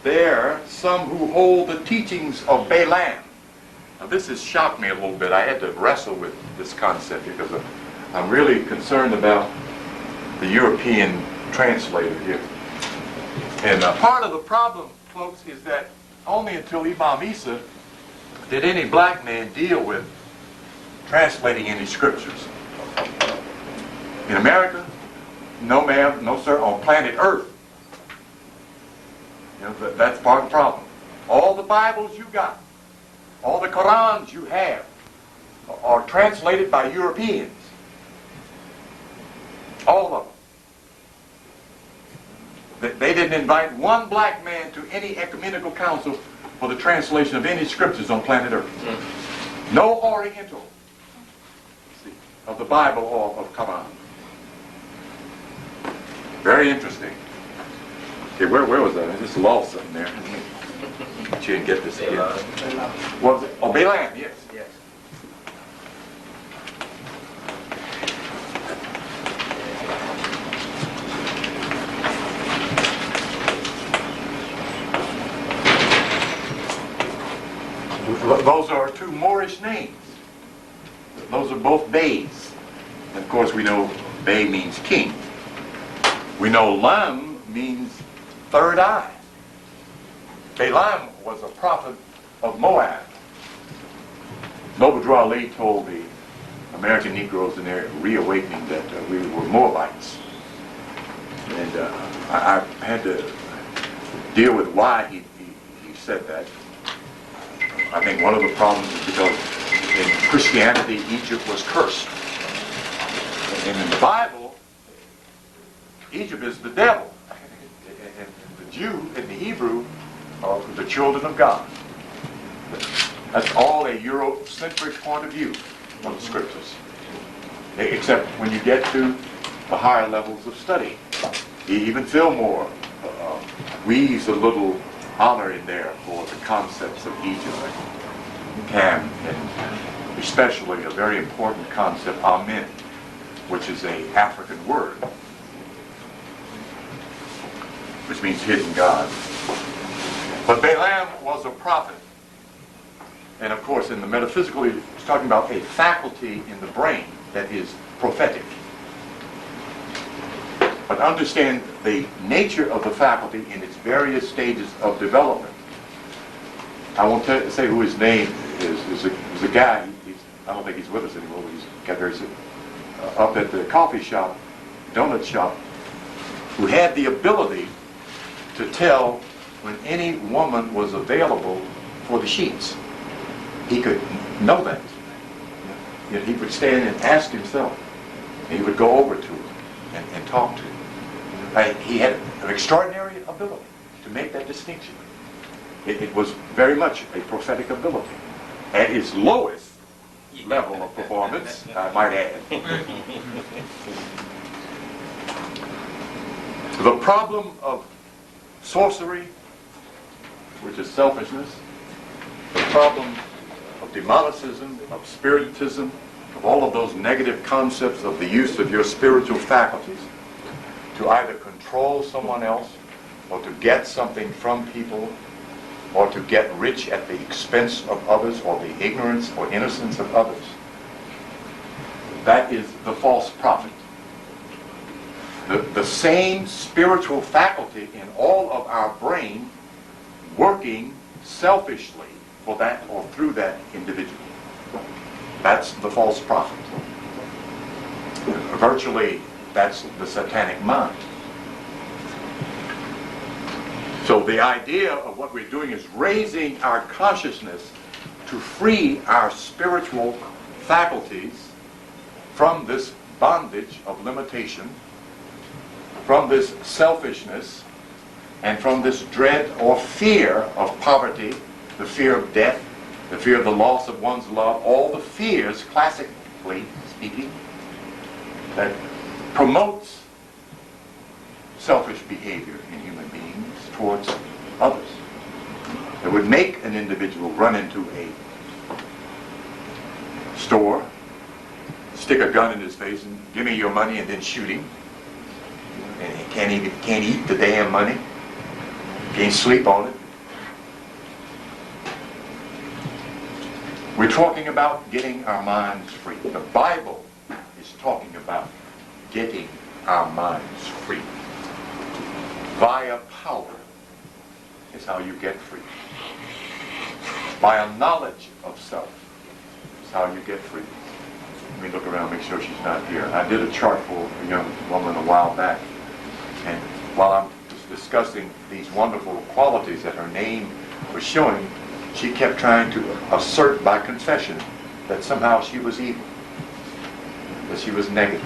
there some who hold the teachings of Balaam. Now this has shocked me a little bit. I had to wrestle with this concept because I'm really concerned about the European translator here. And part of the problem, folks, is that only until Imam Isa did any black man deal with translating any scriptures. In America, no ma'am, no sir, on planet Earth. You know, that's part of the problem. All the Bibles you got, all the Qurans you have, are translated by Europeans. All of them. They did didn't invite one black man to any ecumenical council for the translation of any scriptures on planet Earth. No Oriental of the Bible or of Quran. Very interesting. Okay, where was that? I just lost something there. But you didn't get this again. What was it? Oh, Balaam, yes. Yes. Those are two Moorish names. Those are both Bays. And of course we know Bay means king. We know Lam means third eye. Balaam was a prophet of Moab. Noble Ali told the American Negroes in their reawakening that we were Moabites. And I had to deal with why he said that. I think one of the problems is because in Christianity, Egypt was cursed. And in the Bible, Egypt is the devil. And the Jew and the Hebrew are the children of God. That's all a Eurocentric point of view of the scriptures. Except when you get to the higher levels of study. Even Fillmore weaves a little honor in there for the concepts of Egypt. And especially a very important concept, Amen, which is an African word, which means hidden God. But Balaam was a prophet. And of course, in the metaphysical, he's talking about a faculty in the brain that is prophetic. But understand the nature of the faculty in its various stages of development. I won't say who his name is. There's a guy, I don't think he's with us anymore, but he's got very sick, up at the coffee shop, donut shop, who had the ability to tell when any woman was available for the sheets. He could know that. Yet he would stand and ask himself. And he would go over to her and talk to her. He had an extraordinary ability to make that distinction. It was very much a prophetic ability. At its lowest level of performance, I might add. The problem of sorcery, which is selfishness, the problem of demonicism, of spiritism, of all of those negative concepts of the use of your spiritual faculties to either control someone else or to get something from people or to get rich at the expense of others or the ignorance or innocence of others. That is the false prophet. The same spiritual faculty in all of our brain working selfishly for that or through that individual. That's the false prophet. Virtually, that's the satanic mind. So the idea of what we're doing is raising our consciousness to free our spiritual faculties from this bondage of limitation, from this selfishness, and from this dread or fear of poverty, the fear of death, the fear of the loss of one's love, all the fears, classically speaking, that promotes selfish behavior in human beings towards others. It would make an individual run into a store, stick a gun in his face and give me your money and then shoot him. And he can't eat the damn money. Can't sleep on it. We're talking about getting our minds free. The Bible is talking about getting our minds free. Via power is how you get free. By a knowledge of self is how you get free. Let me look around, make sure she's not here. I did a chart for a young woman a while back, and while I'm discussing these wonderful qualities that her name was showing, she kept trying to assert by confession that somehow she was evil, that she was negative.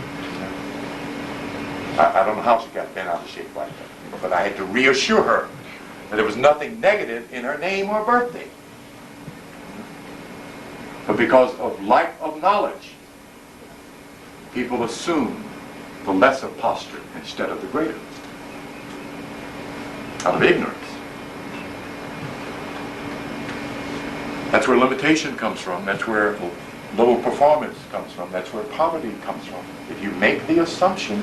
I don't know how she got bent out of shape like that, but I had to reassure her that there was nothing negative in her name or birthday. But because of lack of knowledge, people assume the lesser posture instead of the greater, out of ignorance. That's where limitation comes from. That's where low performance comes from. That's where poverty comes from. If you make the assumption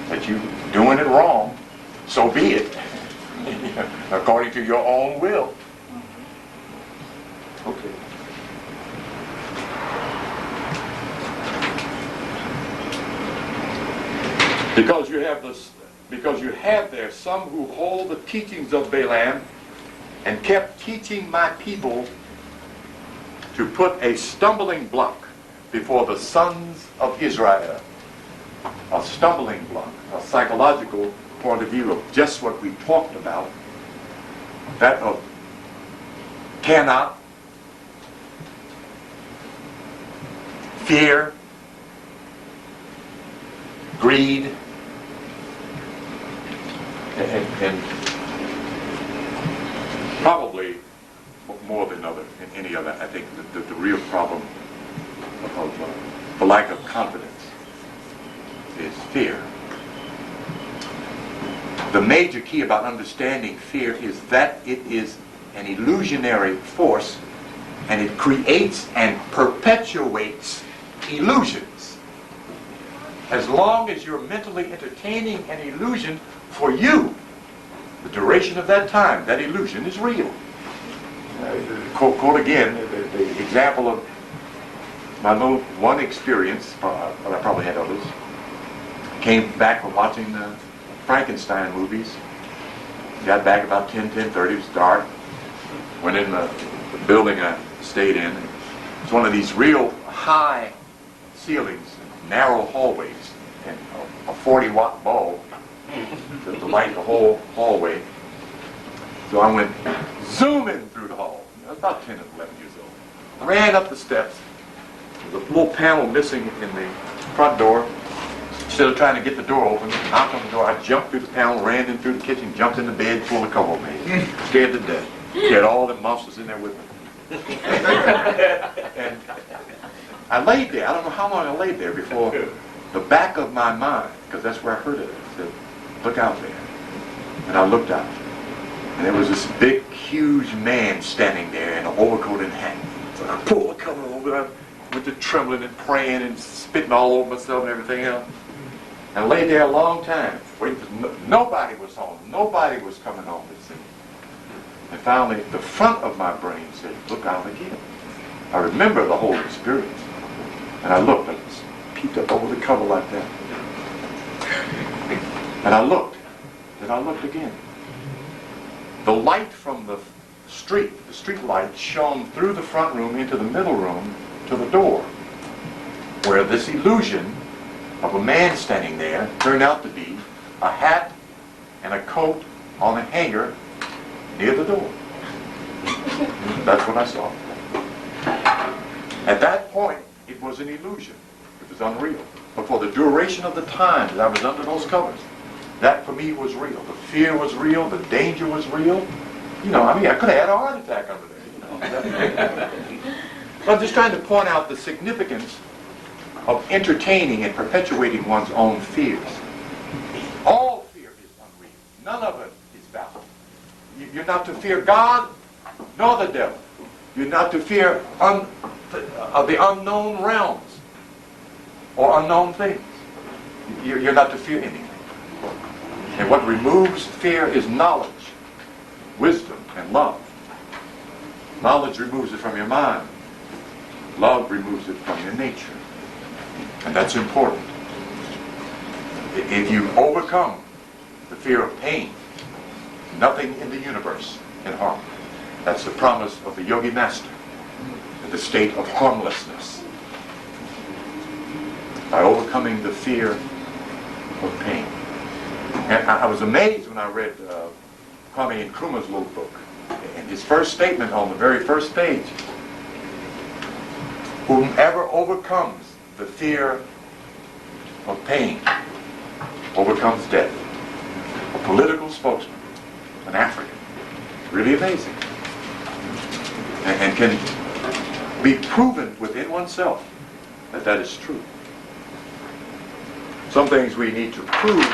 that you're doing it wrong, so be it, according to your own will. Okay. Because you have there some who hold the teachings of Balaam and kept teaching my people to put a stumbling block before the sons of Israel. A stumbling block, a psychological point of view of just what we talked about, that of cannot, fear, greed, and probably more than any other. I think the real problem of the lack of confidence is fear. The major key about understanding fear is that it is an illusionary force, and it creates and perpetuates illusions. As long as you're mentally entertaining an illusion, for you, the duration of that time, that illusion is real. Quote again the example of my little one experience, but I probably had others. Came back from watching the Frankenstein movies. Got back about 10:30. It was dark. Went in the building I stayed in. It's one of these real high ceilings, narrow hallways, and a 40-watt bulb to light the whole hallway. So I went zooming through the hall. I was about 10 or 11 years old. Ran up the steps. There's a little panel missing in the front door. Instead of trying to get the door open, knocked on the door, I jumped through the panel, ran in through the kitchen, jumped in the bed, pulled the cover over me. Scared to death. Had all the monsters in there with me. And I laid there. I don't know how long I laid there before the back of my mind, because that's where I heard it, said, look out there. And I looked out. And there was this big, huge man standing there in an overcoat and hat. So I pulled the cover over. I went to trembling and praying and spitting all over myself and everything else. And I laid there a long time, waiting for nobody was home. Nobody was coming home to see me. And finally, the front of my brain said, look out again. I remember the whole experience. And I looked. I just peeked up over the cover like that. And I looked. Then I looked again. The light from the street light shone through the front room into the middle room to the door, where this illusion of a man standing there turned out to be a hat and a coat on a hanger near the door. That's what I saw. At that point, it was an illusion. It was unreal. But for the duration of the time that I was under those covers, that for me was real. The fear was real. The danger was real. You know, I mean, I could have had a heart attack under there. You know. But I'm just trying to point out the significance of entertaining and perpetuating one's own fears. All fear is unreal. None of it is valid. You're not to fear God nor the devil. You're not to fear the unknown realms or unknown things. You're not to fear anything. And what removes fear is knowledge, wisdom, and love. Knowledge removes it from your mind. Love removes it from your nature. And that's important. If you overcome the fear of pain, nothing in the universe can harm. That's the promise of the Yogi Master, the state of harmlessness. By overcoming the fear of pain. And I was amazed when I read Kwame Nkrumah's little book. And his first statement on the very first page, whomever overcomes the fear of pain overcomes death. A political spokesman, an African. Really amazing. And can be proven within oneself that that is true. Some things we need to prove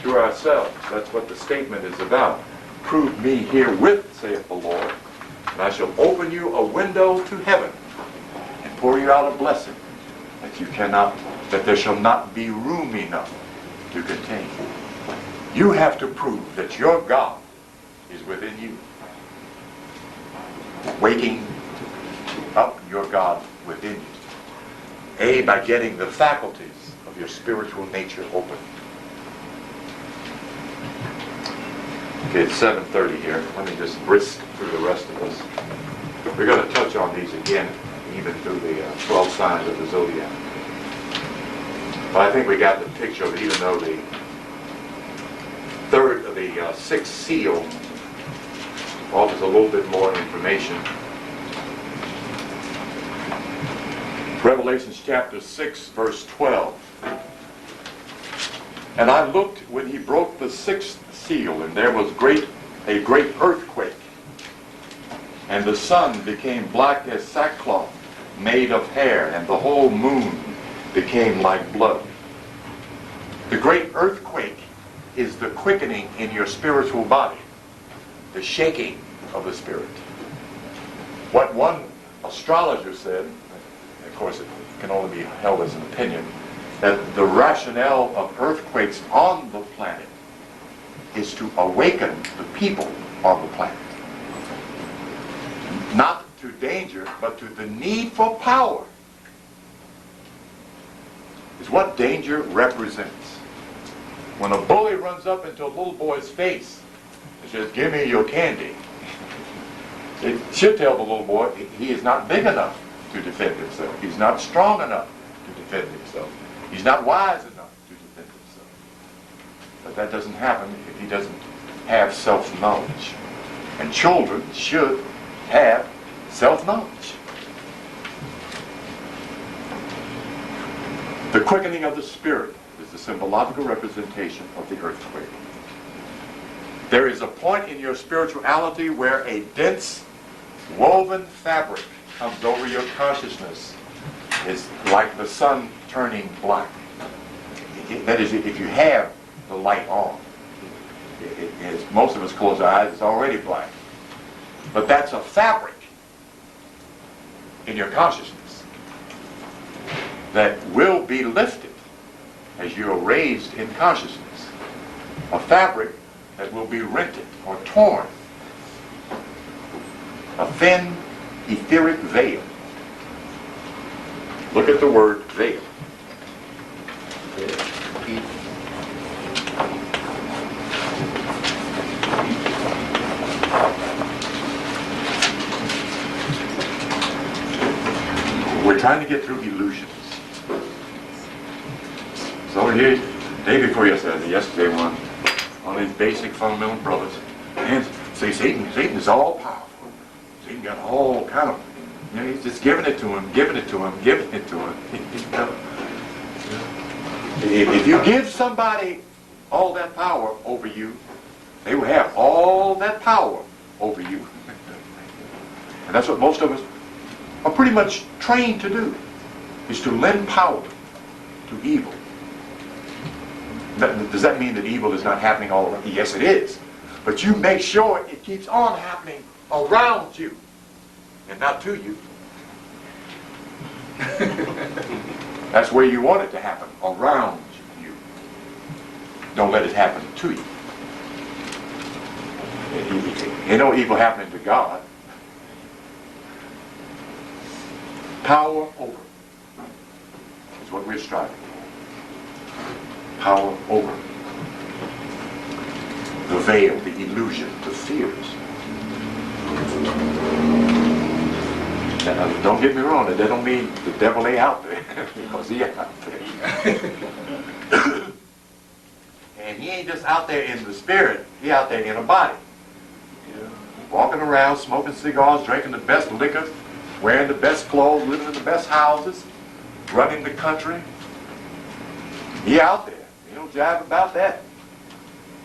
to ourselves. That's what the statement is about. Prove me herewith, saith the Lord, and I shall open you a window to heaven and pour you out a blessing that there shall not be room enough to contain. You have to prove that your God is within you. Waking up your God within you. A, by getting the faculties of your spiritual nature open. Okay, it's 7:30 here. Let me just brisk through the rest of this. We're going to touch on these again, even through the 12 signs of the Zodiac. But I think we got the picture of it, even though the third of the sixth seal offers a little bit more information. Revelation chapter 6, verse 12. And I looked when he broke the sixth seal, and there was a great earthquake. And the sun became black as sackcloth made of hair, and the whole moon became like blood. The great earthquake is the quickening in your spiritual body, the shaking of the spirit. What one astrologer said, of course it can only be held as an opinion, that the rationale of earthquakes on the planet is to awaken the people of the planet. Not to danger, but to the need for power. Is what danger represents. When a bully runs up into a little boy's face and says, "Give me your candy," it should tell the little boy he is not big enough to defend himself. He's not strong enough to defend himself. He's not wise enough to defend himself. But that doesn't happen if he doesn't have self-knowledge. And children should have self-knowledge. The quickening of the spirit is the symbological representation of the earthquake. There is a point in your spirituality where a dense, woven fabric comes over your consciousness. It's like the sun turning black. That is, if you have the light on. As most of us close our eyes, it's already black. But that's a fabric in your consciousness that will be lifted as you are raised in consciousness. A fabric that will be rented or torn. A thin, etheric veil. Look at the word veil. We're trying to get through illusions. So here, day before yesterday one, all these basic fundamental brothers, and say Satan is all powerful. Satan got all kind of, he's just giving it to him. If you give somebody all that power over you, they will have all that power over you. And that's what most of us are pretty much trained to do, is to lend power to evil. Does that mean that evil is not happening all around? Yes, it is. But you make sure it keeps on happening around you and not to you. That's where you want it to happen, around you. Don't let it happen to you. Ain't no evil happening to God. Power over is what we're striving for. Power over. The veil, the illusion, the fears. Now, don't get me wrong, that don't mean the devil ain't out there, because he ain't out there. And he ain't just out there in the spirit, he out there in a body. Walking around, smoking cigars, drinking the best liquor, wearing the best clothes, living in the best houses, running the country. He out there. jive about that.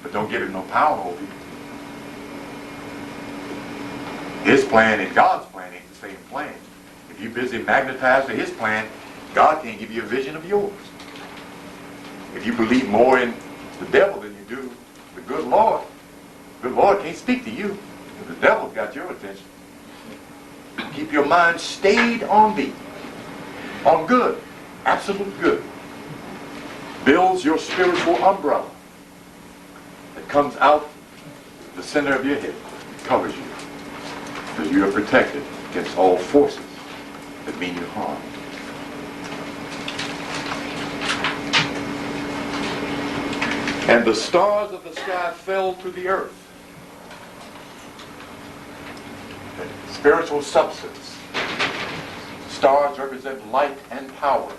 But don't give him no power over you. His plan and God's plan ain't the same plan. If you're busy magnetized to his plan, God can't give you a vision of yours. If you believe more in the devil than you do the good Lord can't speak to you. But the devil's got your attention. Keep your mind stayed on thee, on good, absolute good. Builds your spiritual umbrella that comes out the center of your head, covers you, because you are protected against all forces that mean you harm. And the stars of the sky fell to the earth. The spiritual substance. Stars represent light and power.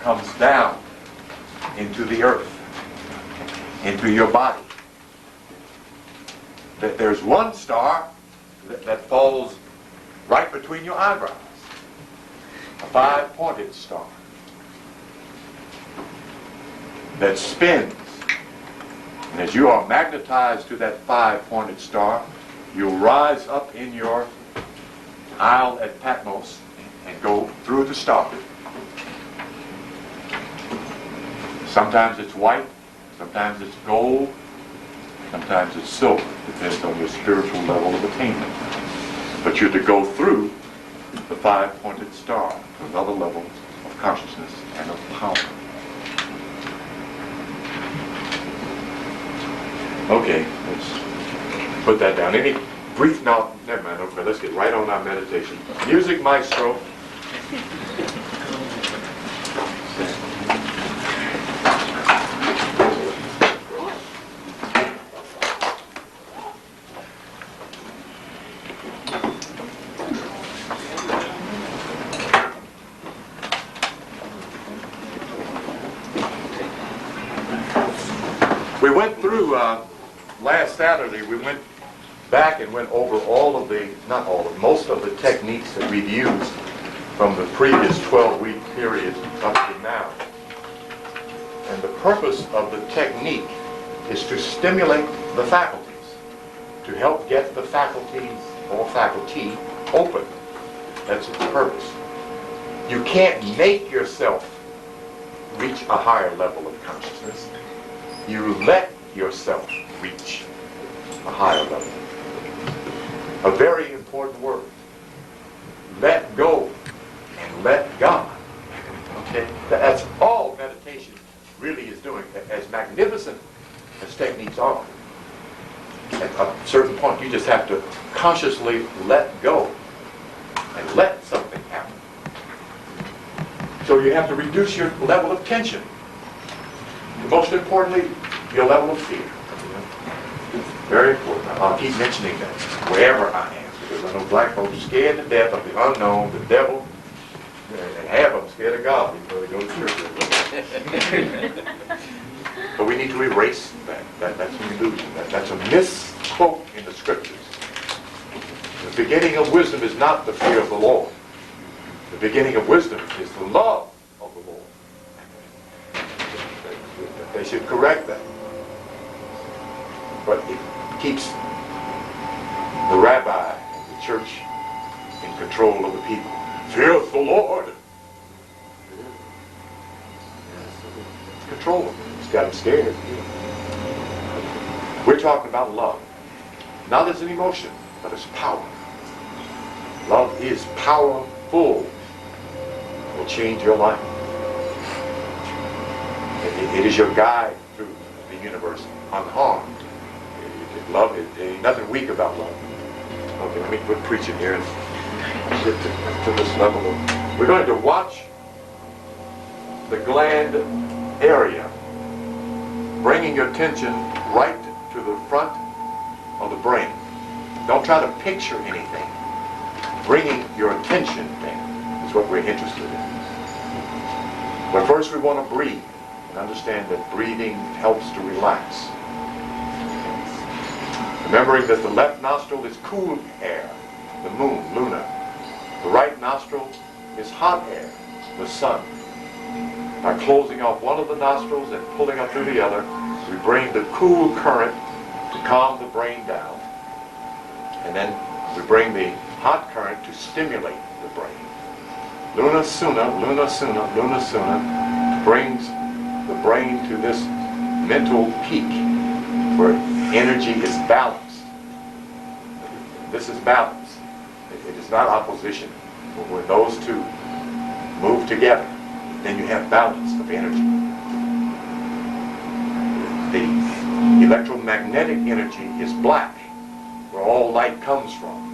Comes down into the earth, into your body. There's one star that falls right between your eyebrows. A 5-pointed star that spins. And as you are magnetized to that 5-pointed star, you'll rise up in your isle at Patmos and go through the star. Sometimes it's white, sometimes it's gold, sometimes it's silver. Depends on your spiritual level of attainment. But you're to go through the 5-pointed star to another level of consciousness and of power. Okay, let's put that down. Any brief, no, never mind, okay, let's get right on our meditation. Music maestro. We went through, last Saturday, we went back and went over all of the, not all of, most of the techniques that we've used from the previous 12-week period up to now. And the purpose of the technique is to stimulate the faculties, to help get the faculties or faculty open. That's its purpose. You can't make yourself reach a higher level of consciousness. You let yourself reach a higher level. A very important word. Let go and let God. Okay? That's all meditation really is doing. As magnificent as techniques are, at a certain point you just have to consciously let go and let something happen. So you have to reduce your level of tension. Most importantly, your level of fear. Very important. I'll keep mentioning that wherever I am, because I know black folks are scared to death of the unknown, the devil, and half of them scared of God before they go to church. But we need to erase that. That's an illusion. That's a misquote in the scriptures. The beginning of wisdom is not the fear of the Lord. The beginning of wisdom is the love of the Lord. They should correct that. But it keeps the rabbi and the church in control of the people. Fear the Lord. Control them. It's got them scared. We're talking about love. Not as an emotion, but as power. Love is powerful. It will change your life. It is your guide through the universe unharmed. Love, there ain't nothing weak about love. Okay, let me quit preaching here and get to this level. We're going to watch the gland area, bringing your attention right to the front of the brain. Don't try to picture anything. Bringing your attention there is what we're interested in. But first we want to breathe and understand that breathing helps to relax. Remembering that the left nostril is cool air, the moon, Luna. The right nostril is hot air, the sun. By closing off one of the nostrils and pulling up through the other, we bring the cool current to calm the brain down. And then we bring the hot current to stimulate the brain. Luna Suna, Luna Suna, Luna Suna brings the brain to this mental peak where energy is balanced. This is balance. It is not opposition. When those two move together, then you have balance of energy. The electromagnetic energy is black, where all light comes from.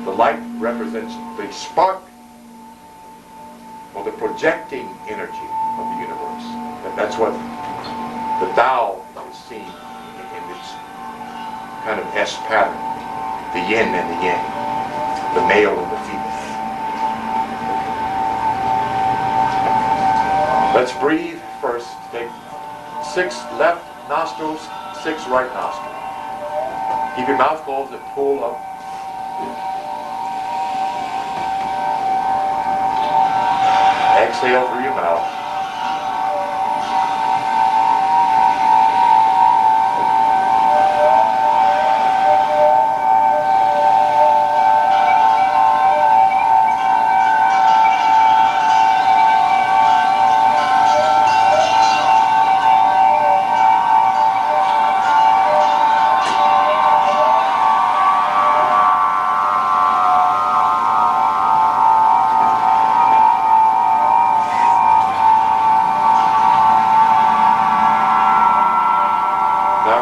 The light represents the spark or the projecting energy of the universe. And that's what the Tao is seen in its kind of S pattern, the yin and the yang, the male and the female. Let's breathe first. Take 6 left nostrils, 6 right nostrils. Keep your mouth closed and pull up. Exhale through your mouth.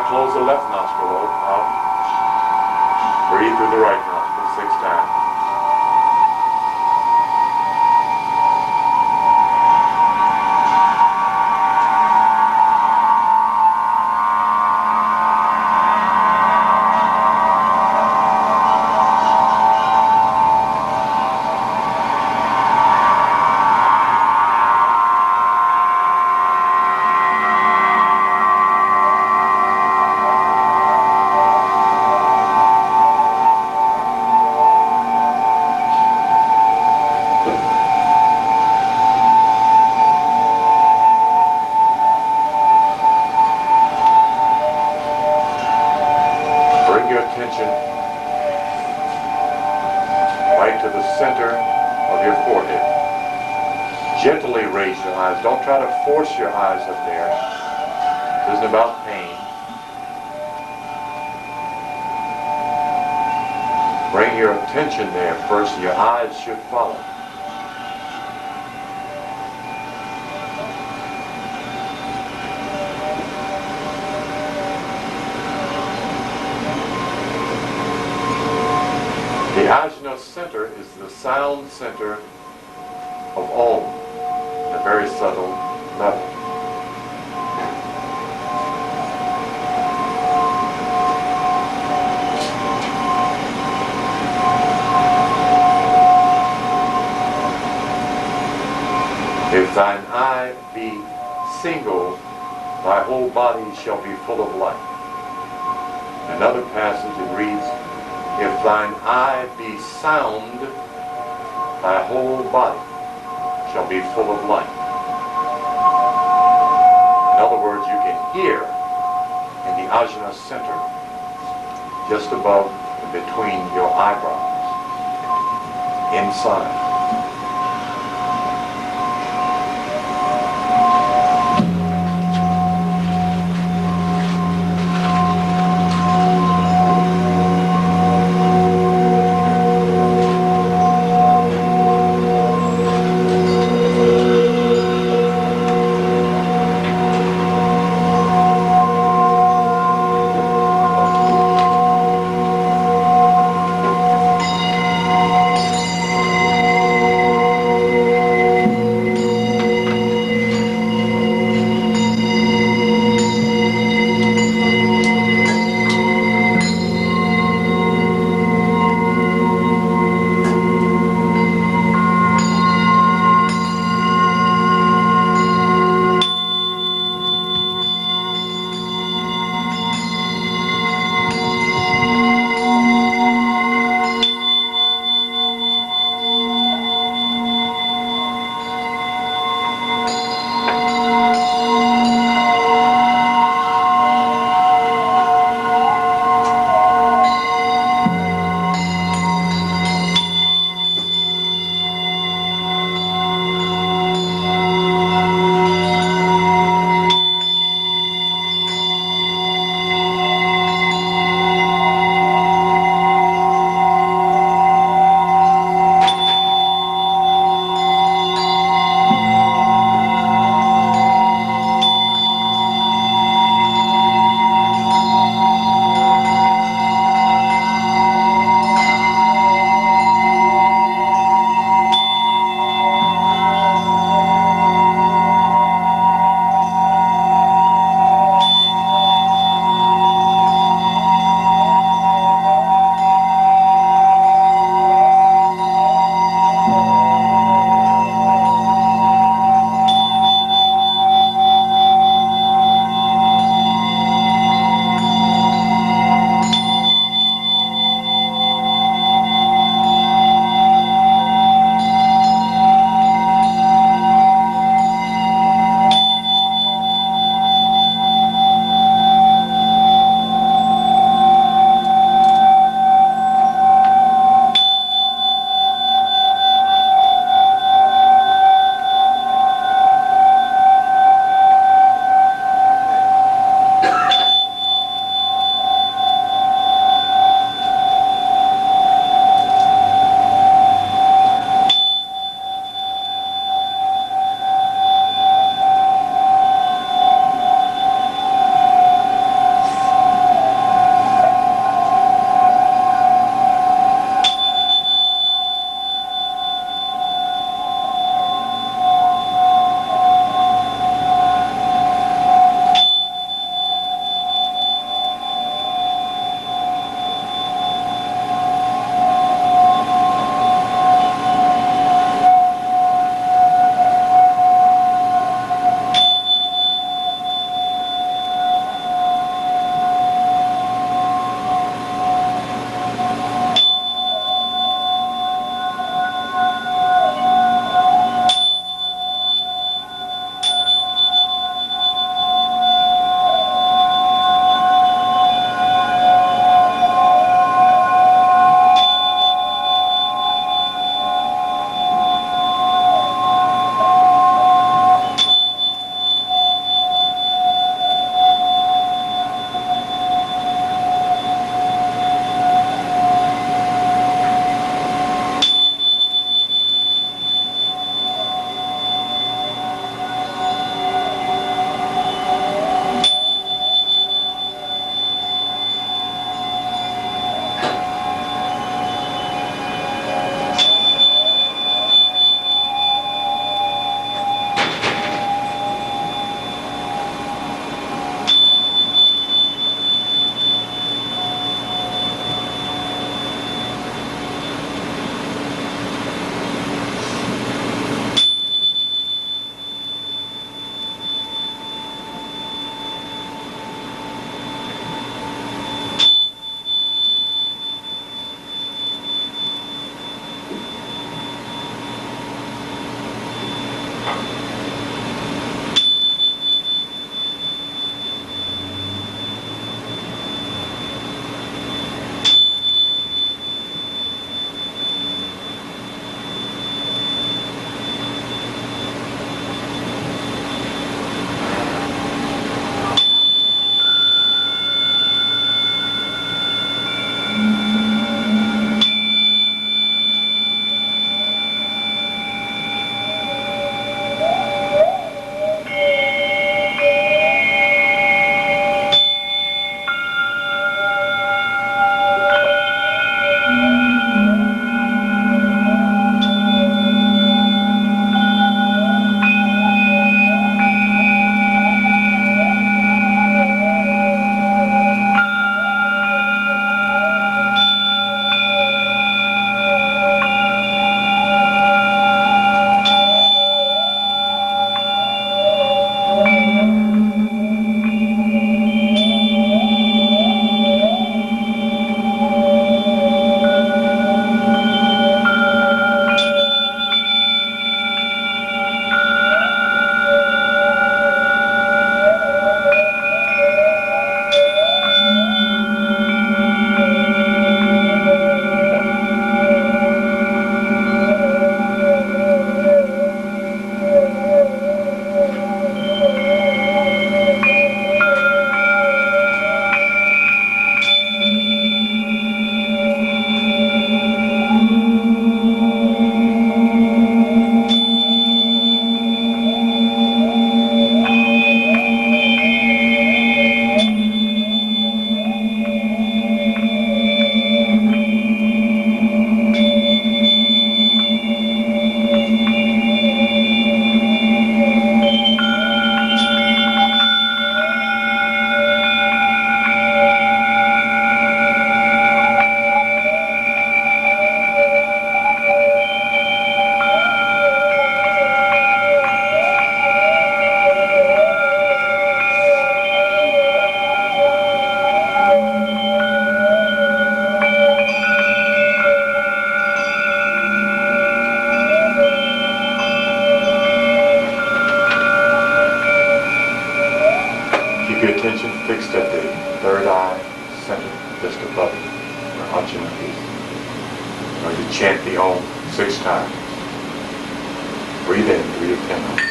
Close the left nostril out. Breathe through the right nostril 6 times. Right to the center of your forehead. Gently raise your eyes. Don't try to force your eyes up there. This isn't about pain. Bring your attention there first. Your eyes should follow. The Ajna center is the sound center of Om, a very subtle level. If thine eye be single, thy whole body shall be full of light. In another passage it reads, if thine eye be sound, thy whole body shall be full of light. In other words, you can hear in the Ajna center, just above and between your eyebrows, inside. Now you chant the Om 6 times. Breathe in 3 to 10 minutes.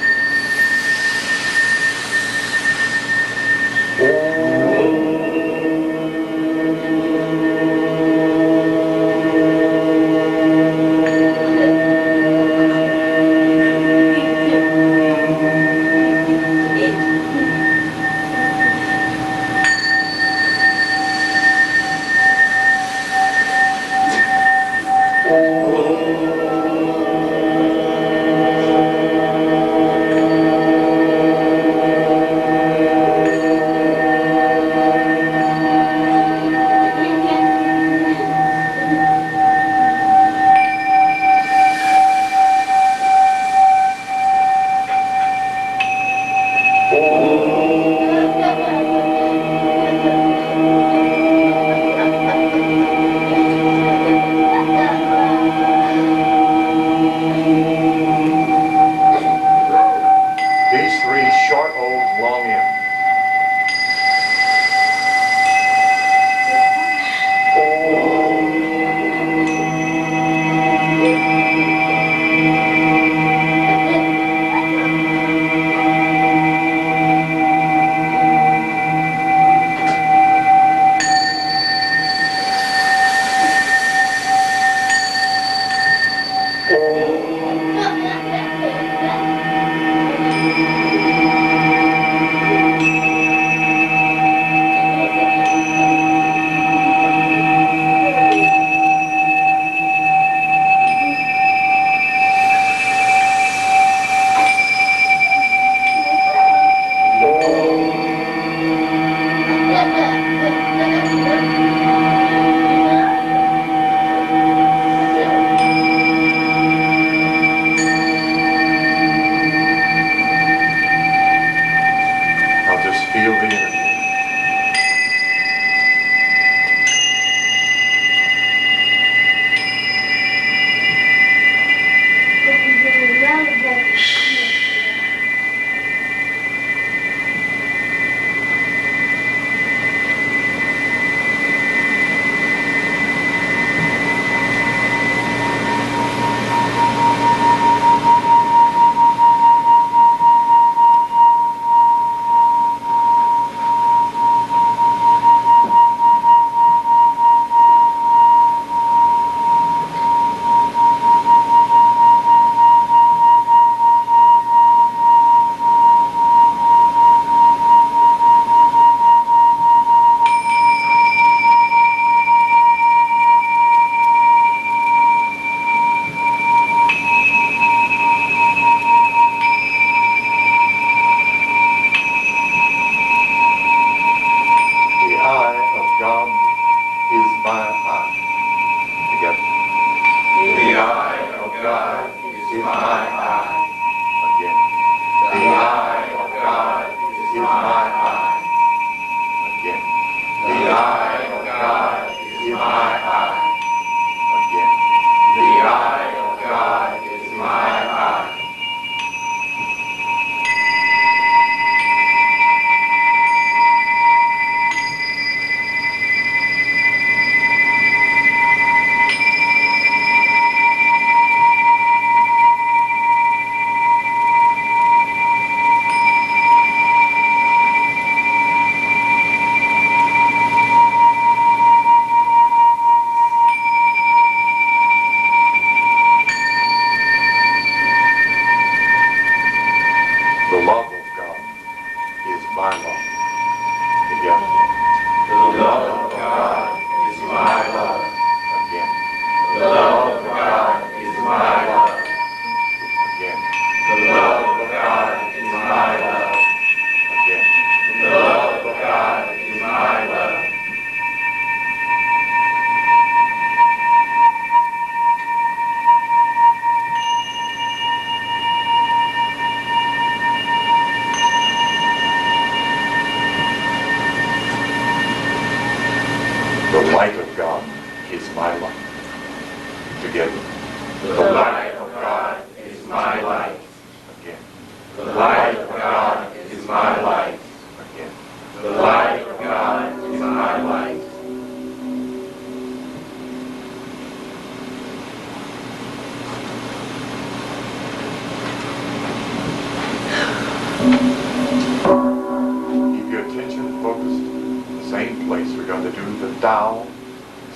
Tao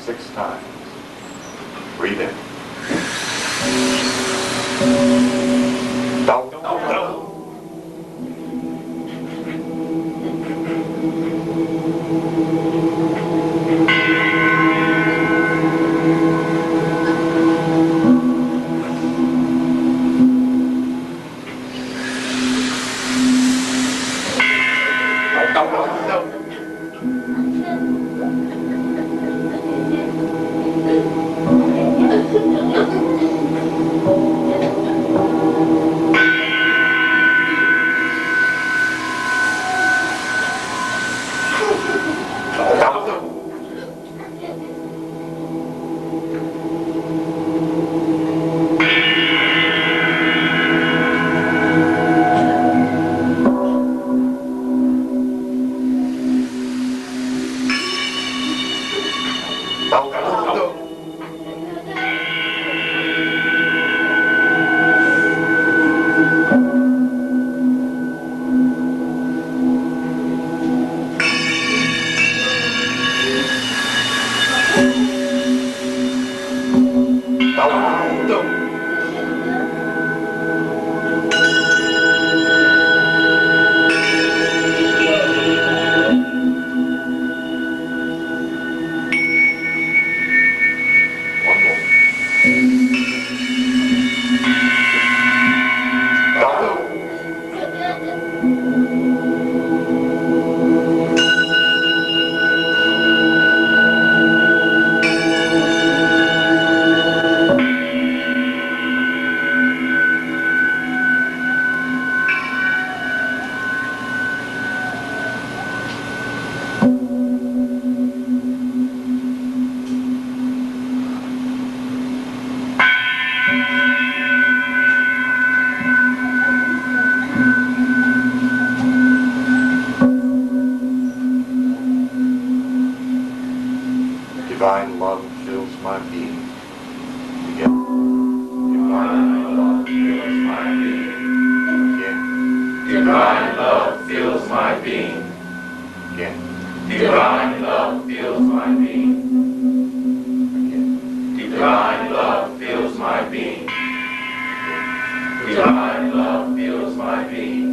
6 times. Breathe in. Tao. Divine love fills my being. Again. Divine love fills my being. Again. Divine love fills my being. Again. Divine love fills my being. Again. Divine love fills my being. Divine love fills my being.